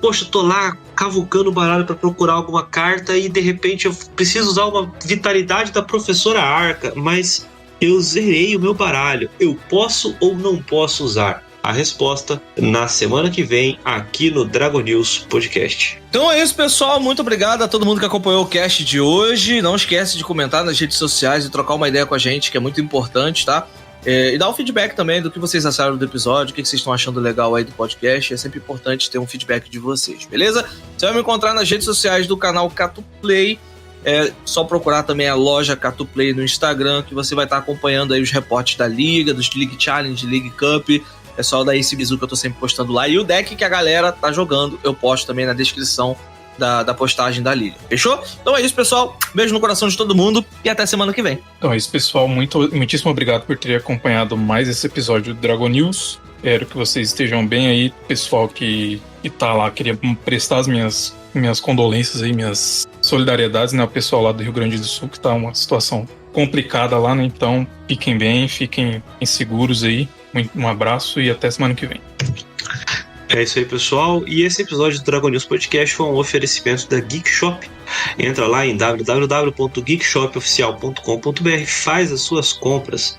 poxa, eu tô lá cavucando o baralho para procurar alguma carta e de repente eu preciso usar uma vitalidade da Professora Arca, mas eu zerei o meu baralho, eu posso ou não posso usar? A resposta na semana que vem aqui no Dragon News Podcast. Então é isso, pessoal. Muito obrigado a todo mundo que acompanhou o cast de hoje. Não esquece de comentar nas redes sociais e trocar uma ideia com a gente, que é muito importante, tá? E dar um feedback também do que vocês acharam do episódio, o que vocês estão achando legal aí do podcast. É sempre importante ter um feedback de vocês, beleza? Você vai me encontrar nas redes sociais do canal Catuplay. É só procurar também a loja Catuplay no Instagram, que você vai estar acompanhando aí os reportes da Liga, dos League Challenge, League Cup. É só dar esse bizu que eu tô sempre postando lá. E o deck que a galera tá jogando, eu posto também na descrição da postagem da Liga. Fechou? Então é isso, pessoal. Beijo no coração de todo mundo e até semana que vem. Então é isso, pessoal. Muitíssimo obrigado por ter acompanhado mais esse episódio do Dragon News. Espero que vocês estejam bem aí. Pessoal que tá lá, queria prestar as minhas condolências aí, minhas solidariedades, né? O pessoal lá do Rio Grande do Sul, que tá uma situação complicada lá, né? Então fiquem bem, fiquem seguros aí. Um abraço e até semana que vem. É isso aí, pessoal. E esse episódio do Dragon News Podcast foi um oferecimento da Geek Shop. Entra lá em www.geekshopoficial.com.br, faz as suas compras,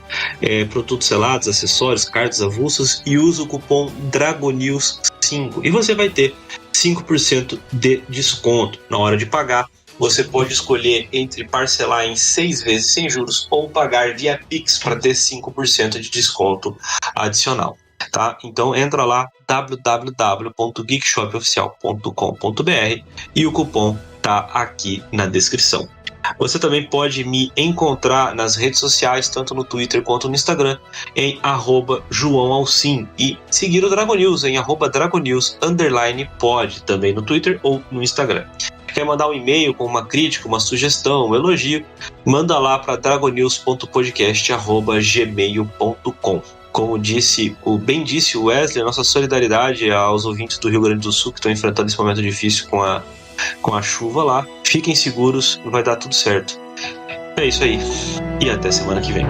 produtos selados, acessórios, cartas avulsas e usa o cupom DRAGONEWS5 e você vai ter 5% de desconto na hora de pagar. Você pode escolher entre parcelar em 6 vezes sem juros ou pagar via Pix para ter 5% de desconto adicional. Tá? Então entra lá www.geekshopoficial.com.br e o cupom tá aqui na descrição. Você também pode me encontrar nas redes sociais, tanto no Twitter quanto no Instagram, em @JoãoAlcim, e seguir o Dragon News em @DragonNews_pod, também no Twitter ou no Instagram. Quer mandar um e-mail com uma crítica, uma sugestão, um elogio, manda lá para dragonews.podcast@gmail.com. Como bem disse o Wesley, nossa solidariedade aos ouvintes do Rio Grande do Sul que estão enfrentando esse momento difícil com a chuva lá. Fiquem seguros, vai dar tudo certo. É isso aí, e até semana que vem.